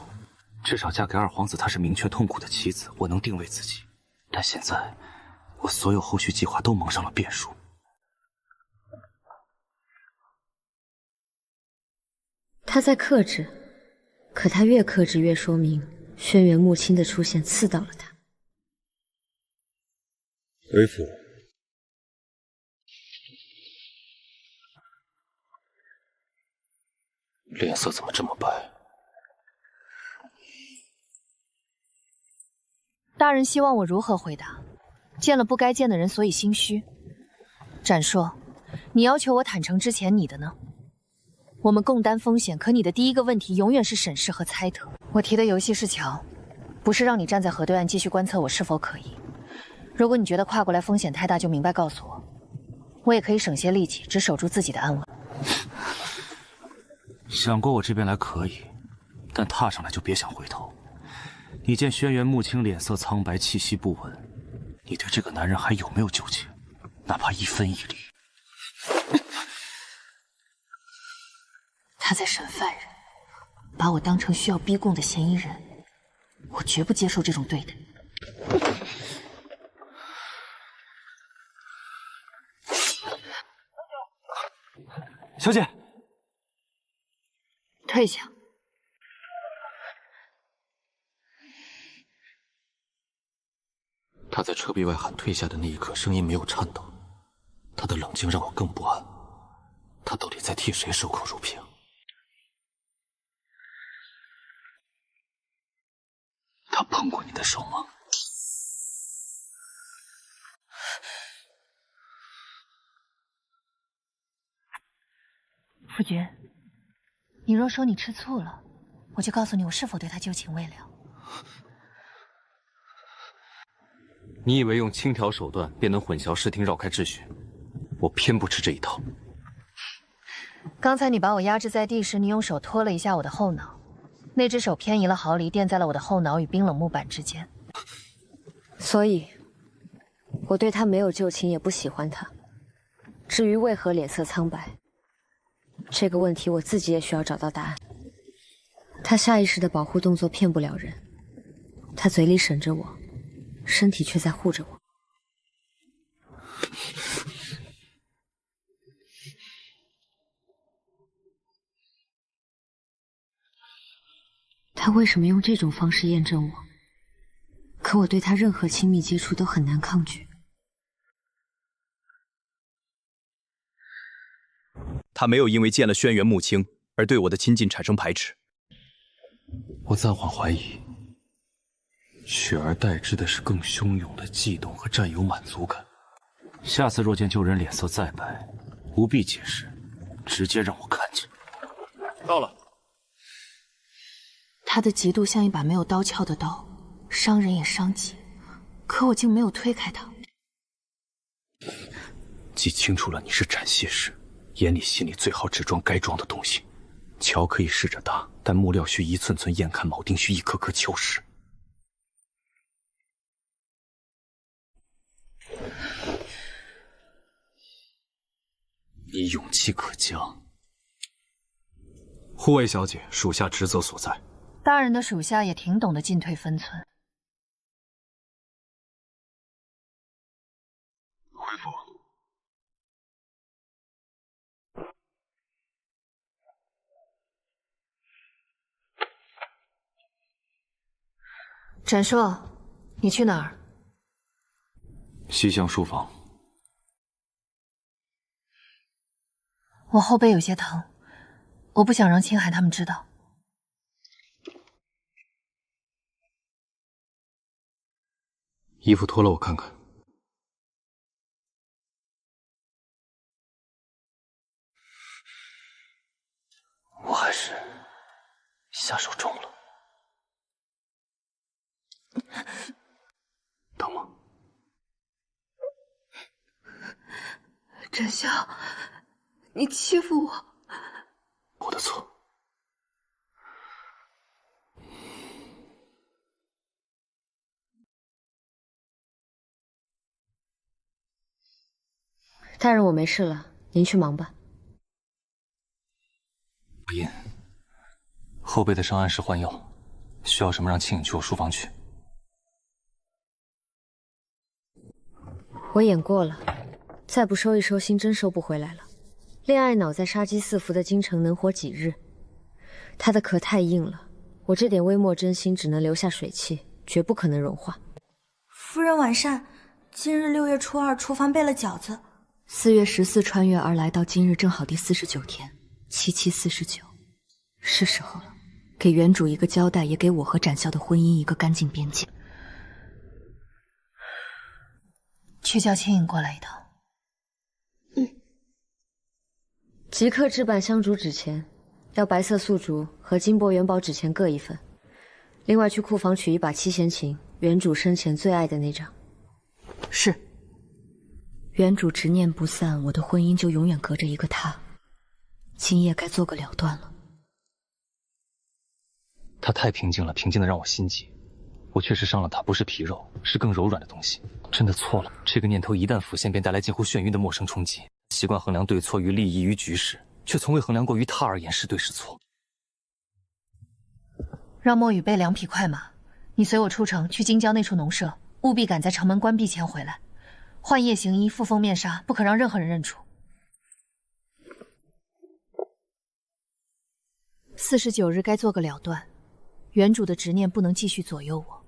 至少嫁给2皇子，他是明确痛苦的妻子，我能定位自己。但现在，我所有后续计划都蒙上了变数。他在克制，可他越克制越说明轩辕穆青的出现刺到了他。为父。脸色怎么这么白？大人希望我如何回答？见了不该见的人，所以心虚。展硕，你要求我坦诚之前，你的呢？我们共担风险，可你的第一个问题永远是审视和猜测。我提的游戏是桥，不是让你站在河对岸继续观测我是否可疑。如果你觉得跨过来风险太大，就明白告诉我，我也可以省些力气，只守住自己的安稳。想过我这边来可以，但踏上来就别想回头。你见轩辕穆青脸色苍白，气息不稳，你你对这个男人还有没有纠结？哪怕一分一厘。他在审犯人，把我当成需要逼供的嫌疑人，我绝不接受这种对待。小姐，退下。他在车壁外喊退下的那一刻，声音没有颤抖。他的冷静让我更不安。他到底在替谁守口如瓶？他碰过你的手吗？夫君，你若说你吃醋了，我就告诉你我是否对他旧情未了。你以为用轻佻手段便能混淆视听、绕开秩序？我偏不吃这一套。刚才你把我压制在地时，你用手托了一下我的后脑，那只手偏移了毫厘，垫在了我的后脑与冰冷木板之间。所以，我对他没有旧情，也不喜欢他。至于为何脸色苍白，这个问题我自己也需要找到答案。他下意识的保护动作骗不了人，他嘴里审着我，身体却在护着我。他为什么用这种方式验证我？可我对他任何亲密接触都很难抗拒。他没有因为见了轩辕穆青而对我的亲近产生排斥。我暂缓怀疑，取而代之的是更汹涌的悸动和占有满足感。下次若见旧人脸色再白，不必解释，直接让我看见。到了。他的嫉妒像一把没有刀鞘的刀，伤人也伤己，可我竟没有推开他。记清楚了，你是斩谢氏，眼里心里最好只装该装的东西。桥可以试着搭，但木料需一寸寸验看，铆钉需一颗颗敲实。你勇气可嘉。护卫小姐，属下职责所在。大人的属下也挺懂得进退分寸。恢复。展硕，你去哪儿？西厢书房。我后背有些疼，我不想让青海他们知道。衣服脱了，我看看。我还是下手重了。疼吗？展笑，你欺负我。我的错。大人，我没事了，您去忙吧。阿音，后背的伤按时换药，需要什么让青影去我书房取。我演过了，再不收一收心，真收不回来了。恋爱脑在杀机四伏的京城能活几日？他的壳太硬了，我这点微末真心只能留下水汽，绝不可能融化。夫人晚膳，今日6月初2，厨房备了饺子。4月14穿越而来，到今日正好第49天，7749，是时候了，给原主一个交代，也给我和展笑的婚姻一个干净边界。去叫青影过来一趟。即刻置办香烛纸钱，要白色素烛和金箔元宝纸钱各1份。另外去库房取一把七弦琴，原主生前最爱的那张。是。原主执念不散，我的婚姻就永远隔着一个他。今夜该做个了断了。他太平静了，平静的让我心急。我确实伤了他，不是皮肉，是更柔软的东西。真的错了。这个念头一旦浮现，便带来近乎眩晕的陌生冲击。习惯衡量对错于利益于局势，却从未衡量过于他而言是对是错。让墨雨备2匹快马，你随我出城去京郊那处农舍，务必赶在城门关闭前回来。换夜行衣，覆封面纱，不可让任何人认出。49日该做个了断，原主的执念不能继续左右我，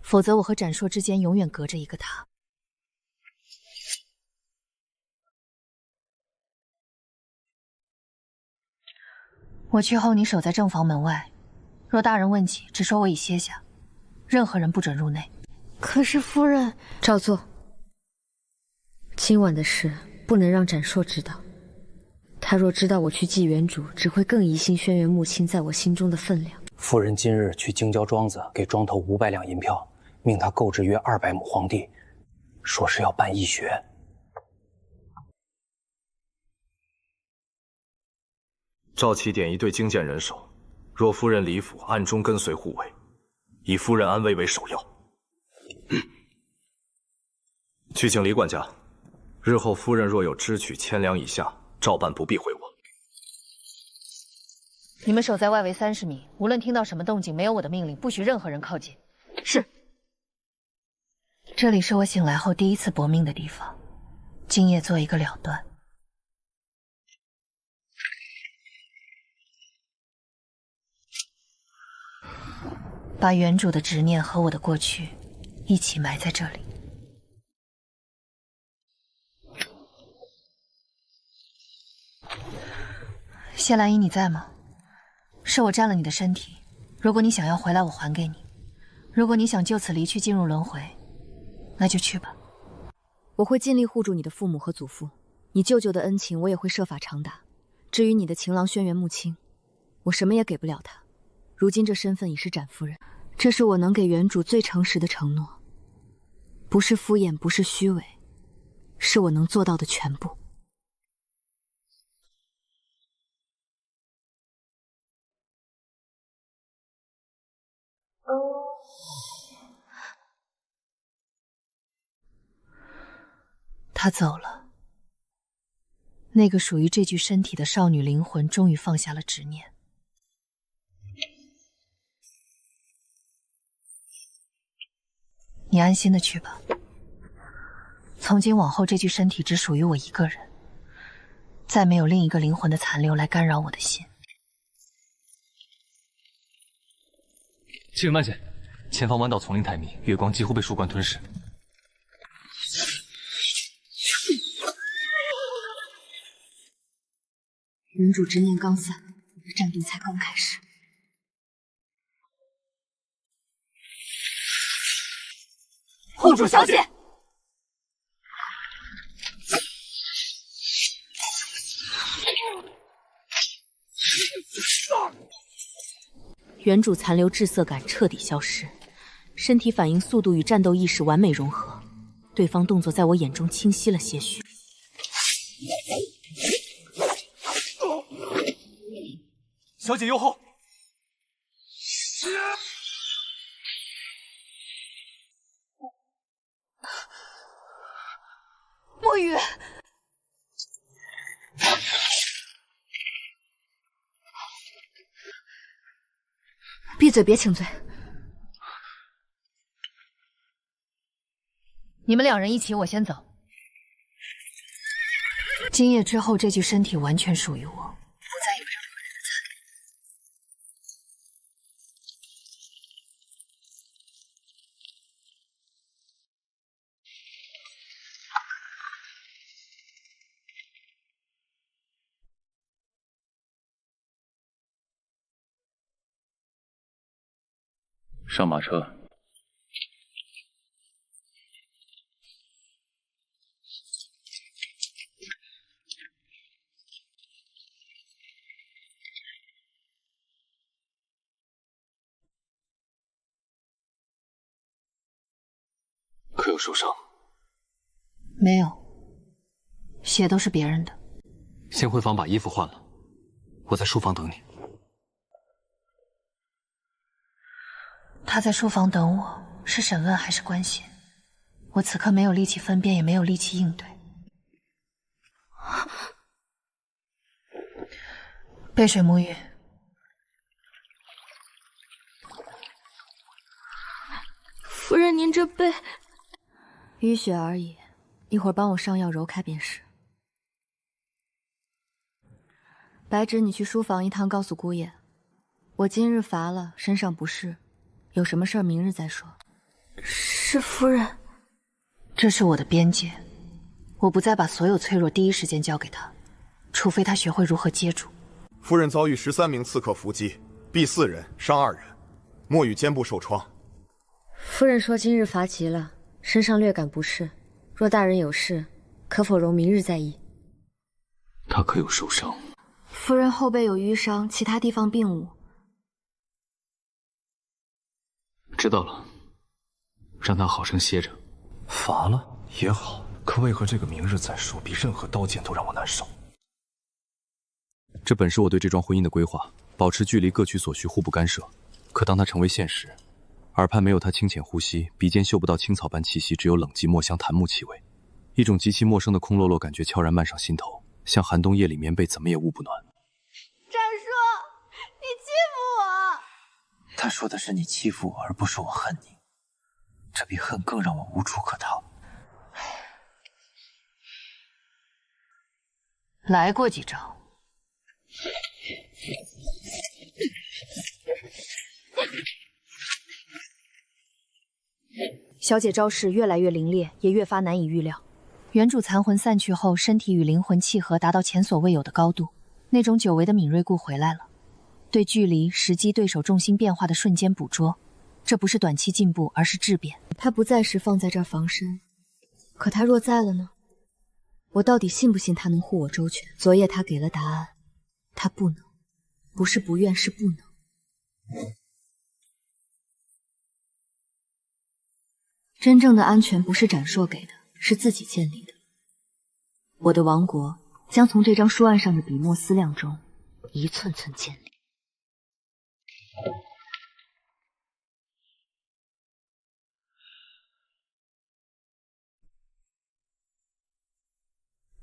否则我和展硕之间永远隔着一个他。我去后，你守在正房门外，若大人问起，只说我已歇下，任何人不准入内。可是夫人，照做。今晚的事不能让展硕知道，他若知道我去祭原主，只会更疑心轩辕木青在我心中的分量。夫人今日去京郊庄子给庄头500两银票，命他购置约200亩荒地，说是要办义学。赵启点一队精剑人手，若夫人离府，暗中跟随护卫，以夫人安危为首要。去请李管家，日后夫人若有支取1000两以下，照办，不必回我。你们守在外围30米，无论听到什么动静，没有我的命令，不许任何人靠近。是。这里是我醒来后第一次搏命的地方，今夜做一个了断。把原主的执念和我的过去一起埋在这里。谢兰依，你在吗？是我占了你的身体，如果你想要回来，我还给你；如果你想就此离去，进入轮回，那就去吧。我会尽力护住你的父母和祖父，你舅舅的恩情我也会设法偿答。至于你的情郎轩辕木青，我什么也给不了他。如今这身份已是展夫人，这是我能给原主最诚实的承诺，不是敷衍，不是虚伪，是我能做到的全部。他走了，那个属于这具身体的少女灵魂终于放下了执念。你安心的去吧，从今往后这具身体只属于我一个人，再没有另一个灵魂的残留来干扰我的心。青云慢些，前方弯道丛林太密，月光几乎被树冠吞噬。原主执念刚散，我的战斗才刚开始。护住小姐！原主残留滞涩感彻底消失，身体反应速度与战斗意识完美融合，对方动作在我眼中清晰了些许。小姐右后。墨雨，闭嘴，别请罪。你们2人一起，我先走。今夜之后，这具身体完全属于我，不再有任何人的残留。上马车。可有受伤？没有，血都是别人的。先回房把衣服换了，我在书房等你。他在书房等我，是审问还是关心？我此刻没有力气分辨，也没有力气应对。背水沐浴。夫人，您这背……淤血而已，一会儿帮我上药揉开便是。白芷，你去书房一趟，告诉姑爷，我今日乏了，身上不适，有什么事儿明日再说。是夫人。这是我的边界，我不再把所有脆弱第一时间交给他，除非他学会如何接住。夫人遭遇13名刺客伏击，毙4人，伤2人，莫羽肩部受创。夫人说今日乏极了，身上略感不适，若大人有事，可否容明日再议？他可有受伤？夫人后背有淤伤，其他地方并无。知道了，让他好生歇着。乏了也好，可为何这个明日再说比任何刀剑都让我难受？这本是我对这桩婚姻的规划，保持距离，各取所需，互不干涉。可当它成为现实，耳畔没有他清浅呼吸，鼻间嗅不到青草般气息，只有冷寂墨香檀木气味，一种极其陌生的空落落感觉悄然漫上心头，像寒冬夜里棉被怎么也捂不暖。战叔，你欺负我！他说的是你欺负我，而不是我恨你。这比恨更让我无处可逃。来过几招。小姐招式越来越凌冽，也越发难以预料。原主残魂散去后，身体与灵魂契合，达到前所未有的高度，那种久违的敏锐度回来了，对距离、时机、对手重心变化的瞬间捕捉。这不是短期进步，而是质变。他不在时放在这儿防身，可他若在了呢？我到底信不信他能护我周全？昨夜他给了答案，他不能，不是不愿，是不能。真正的安全不是展硕给的，是自己建立的。我的王国将从这张书案上的笔墨思量中一寸寸建立。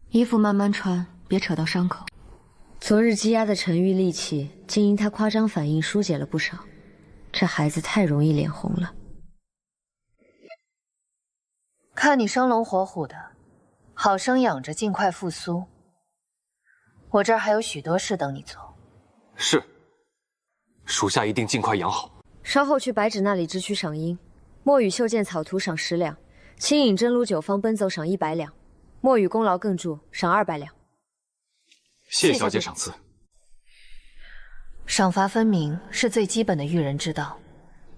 衣服慢慢穿，别扯到伤口。昨日积压的沉郁戾气，竟因他夸张反应疏解了不少。这孩子太容易脸红了。看你生龙活虎的，好生养着，尽快复苏。我这儿还有许多事等你做。是，属下一定尽快养好。稍后去白芷那里支取赏银，墨羽绣剑草图赏10两，轻饮真炉酒坊奔走赏100两，墨羽功劳更著赏200两。谢小姐赏赐。赏罚分明是最基本的育人之道，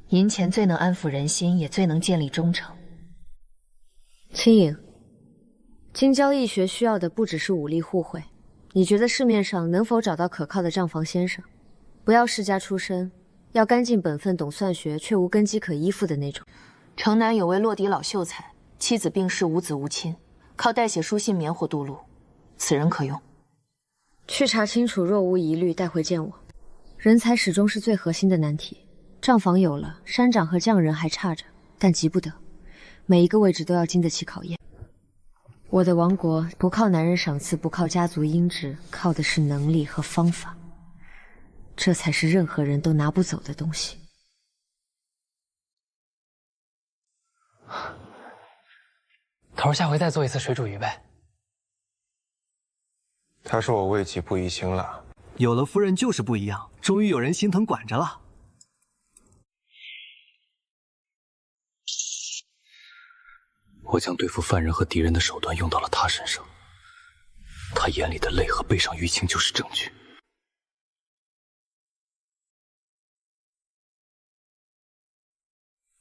银钱最能安抚人心，也最能建立忠诚。青影，京郊易学需要的不只是武力互惠，你觉得市面上能否找到可靠的账房先生？不要世家出身，要干净本分，懂算学，却无根基可依附的那种。城南有位落敌老秀才，妻子病逝，无子无亲，靠代写书信绵活度路，此人可用。去查清楚，若无疑虑，带回见我。人才始终是最核心的难题，账房有了，山长和匠人还差着，但急不得，每一个位置都要经得起考验。我的王国不靠男人赏赐，不靠家族英制，靠的是能力和方法，这才是任何人都拿不走的东西。头儿，下回再做一次水煮鱼呗。他说我魏己不疑心了。有了夫人就是不一样，终于有人心疼管着了。我将对付犯人和敌人的手段用到了他身上，他眼里的泪和背上淤青就是证据。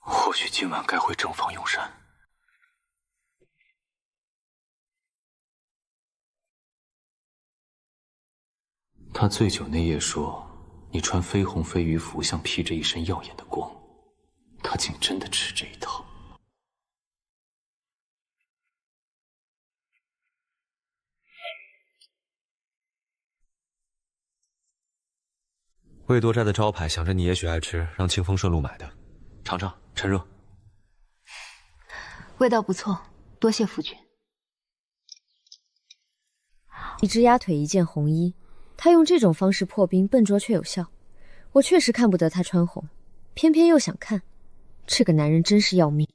或许今晚该回正房用膳。他醉酒那夜说，你穿绯红飞鱼服，像披着一身耀眼的光。他竟真的吃这一套。魏多斋的招牌，想着你也许爱吃，让清风顺路买的。尝尝，趁热。味道不错，多谢夫君。一只鸭腿，一件红衣，他用这种方式破冰，笨拙却有效。我确实看不得他穿红，偏偏又想看。这个男人真是要命。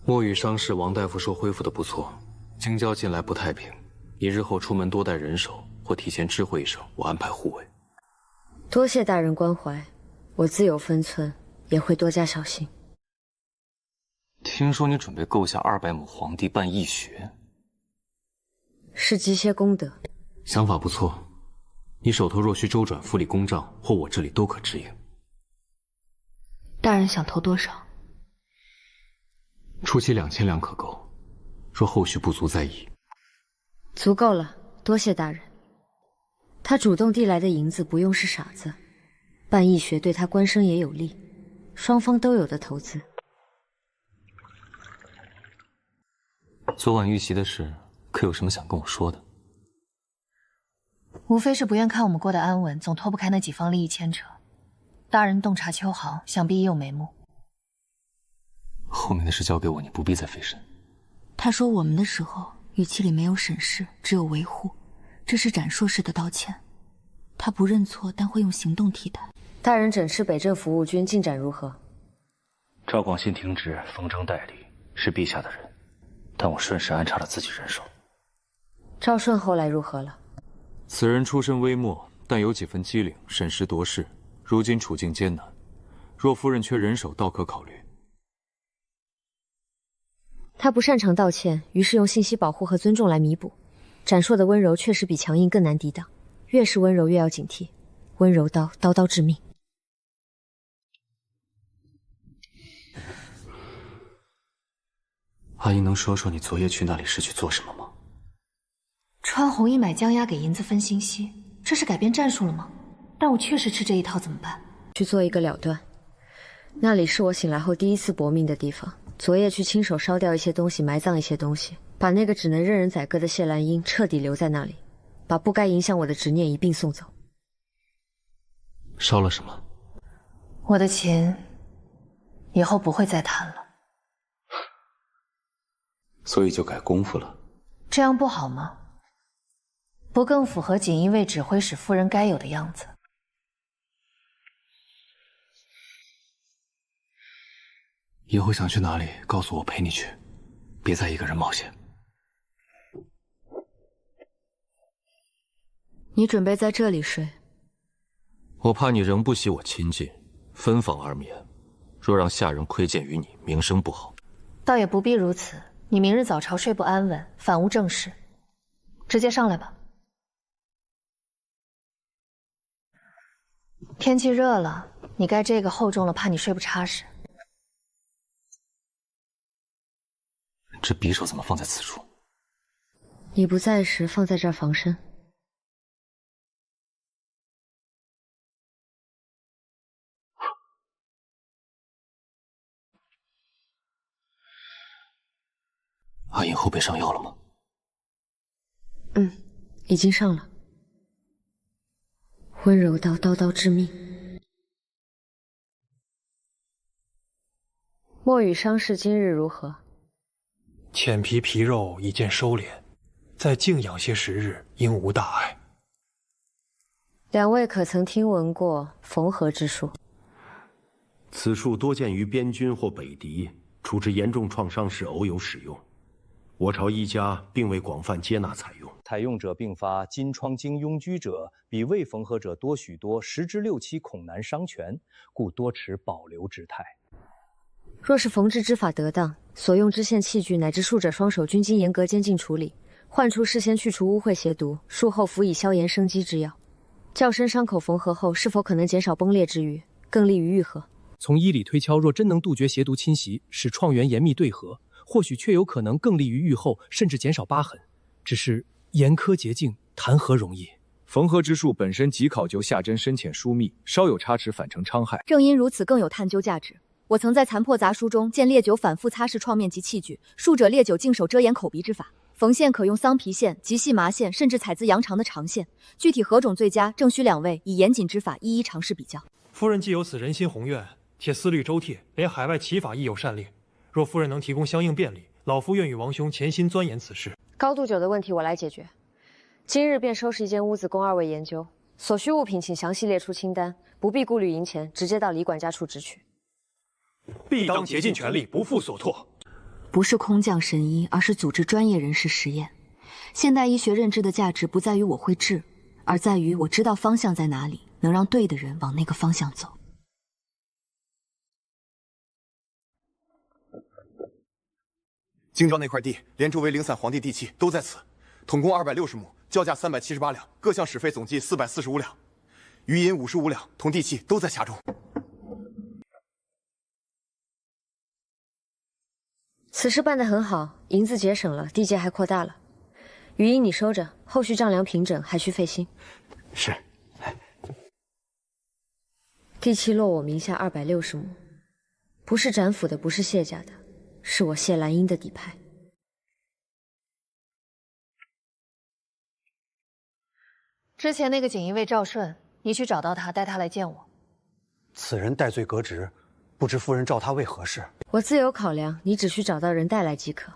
墨雨伤势，王大夫说恢复的不错。京郊近来不太平，你日后出门多带人手，或提前知会一声，我安排护卫。多谢大人关怀，我自有分寸，也会多加小心。听说你准备购下200亩黄地办义学，是积些功德。想法不错。你手头若需周转府里公账，或我这里都可支应。大人想投多少？初期2000两可够，若后续不足再议。足够了，多谢大人。他主动递来的银子不用是傻子，办义学对他官升也有利，双方都有的投资。昨晚遇袭的事，可有什么想跟我说的？无非是不愿看我们过得安稳，总脱不开那几方利益牵扯。大人洞察秋毫，想必也有眉目。后面的事交给我，你不必再费神。他说我们的时候，语气里没有审视，只有维护，这是斩硕式的道歉。他不认错，但会用行动替代。大人整治北镇服务军进展如何？赵广信停职，冯征代理，是陛下的人，但我顺势安插了自己人手。赵顺后来如何了？此人出身微末，但有几分机灵，审时度势。如今处境艰难，若夫人缺人手，倒可考虑。他不擅长道歉，于是用信息保护和尊重来弥补。展硕的温柔确实比强硬更难抵挡，越是温柔越要警惕，温柔刀，刀刀致命。阿英，能说说你昨夜去那里是去做什么吗？穿红衣买姜鸭给银子分信息，这是改变战术了吗？但我确实吃这一套，怎么办？去做一个了断。那里是我醒来后第一次搏命的地方。昨夜去亲手烧掉一些东西，埋葬一些东西，把那个只能任人宰割的谢兰英彻底留在那里，把不该影响我的执念一并送走。烧了什么？我的琴，以后不会再弹了。所以就改功夫了。这样不好吗？不更符合锦衣卫指挥使夫人该有的样子？以后想去哪里，告诉我陪你去，别再一个人冒险。你准备在这里睡？我怕你仍不喜我亲近，分房而眠。若让下人窥见于你，名声不好。倒也不必如此。你明日早朝睡不安稳，反无正事。直接上来吧。天气热了，你盖这个厚重了，怕你睡不踏实。这匕首怎么放在此处？你不在时放在这儿防身。阿英后背上药了吗？已经上了。温柔刀，刀刀致命。墨雨伤势今日如何？浅皮皮肉已见收敛，再静养些时日，应无大碍。两位可曾听闻过缝合之术？此术多见于边军或北敌，处置严重创伤时偶有使用。我朝医家并未广泛接纳采用。采用者并发金疮经痈疽者，比未缝合者多许多，10之6期恐难伤全，故多持保留之态。若是缝制之法得当，所用支线器具乃至术者双手均经严格监禁处理，患处事先去除污秽邪毒，术后辅以消炎生肌之药。较深伤口缝合后，是否可能减少崩裂之虞，更利于愈合？从医理推敲，若真能杜绝邪毒侵袭，使创元严密对合，或许确有可能更利于愈后，甚至减少疤痕。只是严苛洁净，谈何容易？缝合之术本身即考究下针深浅疏密，稍有差池反成伤害。正因如此，更有探究价值。我曾在残破杂书中见烈酒反复擦拭创面及器具，术者烈酒净手遮掩口鼻之法，缝线可用桑皮线、极细麻线，甚至采自羊肠的长线。具体何种最佳，正需两位以严谨之法一一尝试比较。夫人既有此仁心宏愿，且思虑周贴，连海外奇法亦有善猎。若夫人能提供相应便利，老夫愿与王兄潜心钻研此事。高度酒的问题我来解决，今日便收拾一间屋子供二位研究。所需物品请详细列出清单，不必顾虑银钱，直接到李管家处支取。必当竭尽全力，不负所托。不是空降神医，而是组织专业人士实验。现代医学认知的价值不在于我会治，而在于我知道方向在哪里，能让对的人往那个方向走。京郊那块地，连周围零散皇帝地契都在此，统共260亩，交价378两，各项使费总计445两，余银55两，同地契都在匣中。此事办得很好，银子节省了，地界还扩大了。余银你收着，后续丈量平整还需费心。是。地契落我名下260亩，不是展府的，不是谢家的，是我谢兰英的底牌。之前那个锦衣卫赵顺，你去找到他，带他来见我。此人戴罪革职，不知夫人召他为何事？我自有考量，你只需找到人带来即可。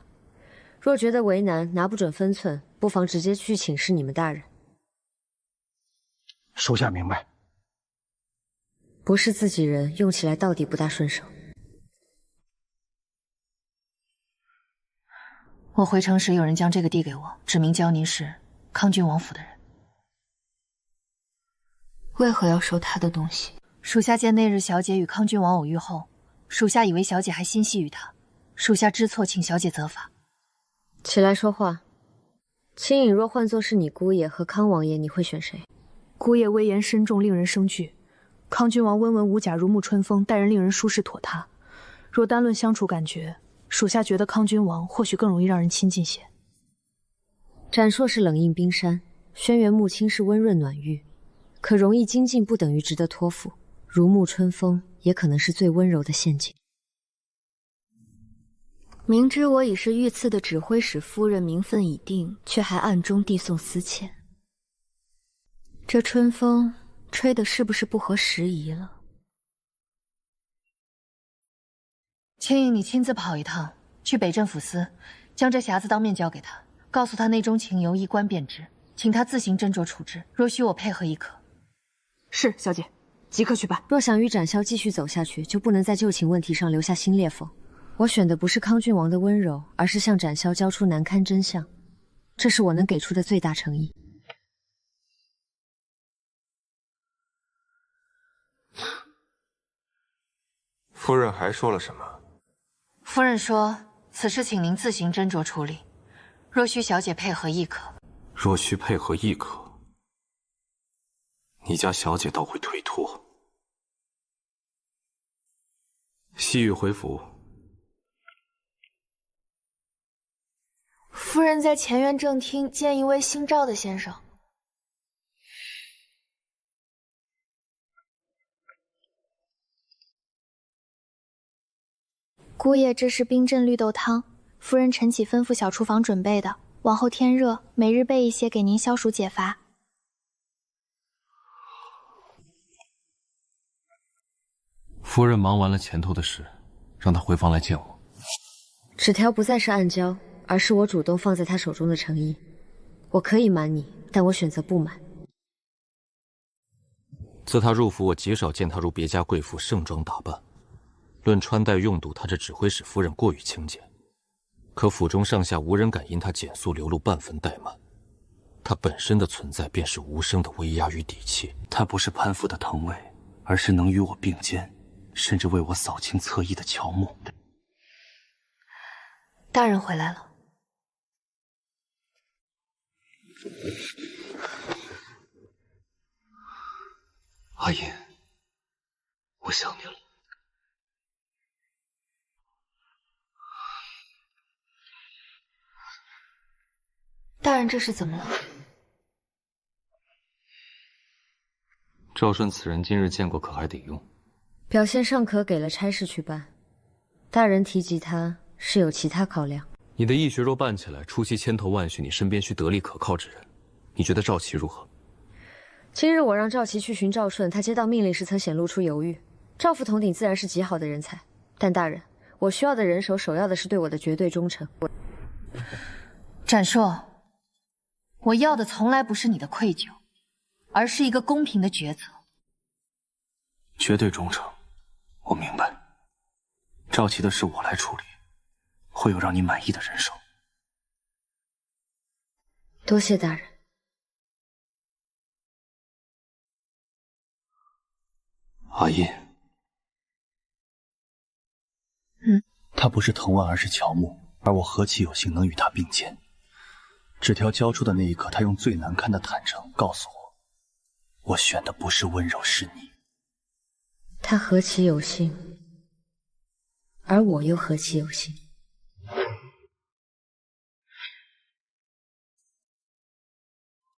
若觉得为难，拿不准分寸，不妨直接去请示你们大人。属下明白。不是自己人，用起来到底不大顺手。我回城时，有人将这个递给我，指明交您是康郡王府的人。为何要收他的东西？属下见那日小姐与康郡王偶遇后，属下以为小姐还心系于他，属下知错，请小姐责罚。起来说话。青影若换作是你姑爷和康王爷，你会选谁？姑爷威严深重，令人生惧；康郡王温文武甲，如沐春风，待人令人舒适妥他。若单论相处感觉，属下觉得康郡王或许更容易让人亲近些。展硕是冷硬冰山，轩辕穆青是温润暖玉，可容易精进不等于值得托付。如沐春风也可能是最温柔的陷阱。明知我已是御赐的指挥使夫人，名分已定，却还暗中递送私欠。这春风吹的是不是不合时宜了？青影，你亲自跑一趟，去北镇抚司，将这匣子当面交给他，告诉他内中情由一观便知，请他自行斟酌处置，若需我配合亦可。是，小姐。即刻去办。若想与展霄继续走下去，就不能在旧情问题上留下新裂缝。我选的不是康郡王的温柔，而是向展霄交出难堪真相，这是我能给出的最大诚意。夫人还说了什么？夫人说，此事请您自行斟酌处理，若需小姐配合亦可。若需配合亦可，你家小姐倒会推脱。西域回府。夫人在前院正厅见一位姓赵的先生。姑爷，这是冰镇绿豆汤，夫人晨起吩咐小厨房准备的，往后天热，每日备一些给您消暑解乏。夫人忙完了前头的事，让她回房来见我。纸条不再是暗交，而是我主动放在她手中的诚意。我可以瞒你，但我选择不瞒。自她入府，我极少见她如别家贵妇盛装打扮。论穿戴用度，她这指挥使夫人过于清简。可府中上下无人敢因她简素流露半分怠慢。她本身的存在便是无声的威压与底气。她不是攀附的藤位，而是能与我并肩，甚至为我扫清侧翼的乔木。大人回来了。阿言，我想你了。大人这是怎么了？赵顺此人今日见过，可还得用？表现尚可，给了差事去办。大人提及他是有其他考量。你的义学若办起来，初期千头万绪，你身边需得力可靠之人。你觉得赵琦如何？今日我让赵琦去寻赵顺，他接到命令时曾显露出犹豫。赵副统领自然是极好的人才，但大人，我需要的人手，首要的是对我的绝对忠诚。展硕，我要的从来不是你的愧疚，而是一个公平的抉择。绝对忠诚，我明白。赵琦的事我来处理，会有让你满意的人手。多谢大人。阿印，他不是藤蔓，而是乔木，而我何其有幸能与他并肩。纸条交出的那一刻，他用最难堪的坦诚告诉我，我选的不是温柔，是你。他何其有幸，而我又何其有幸。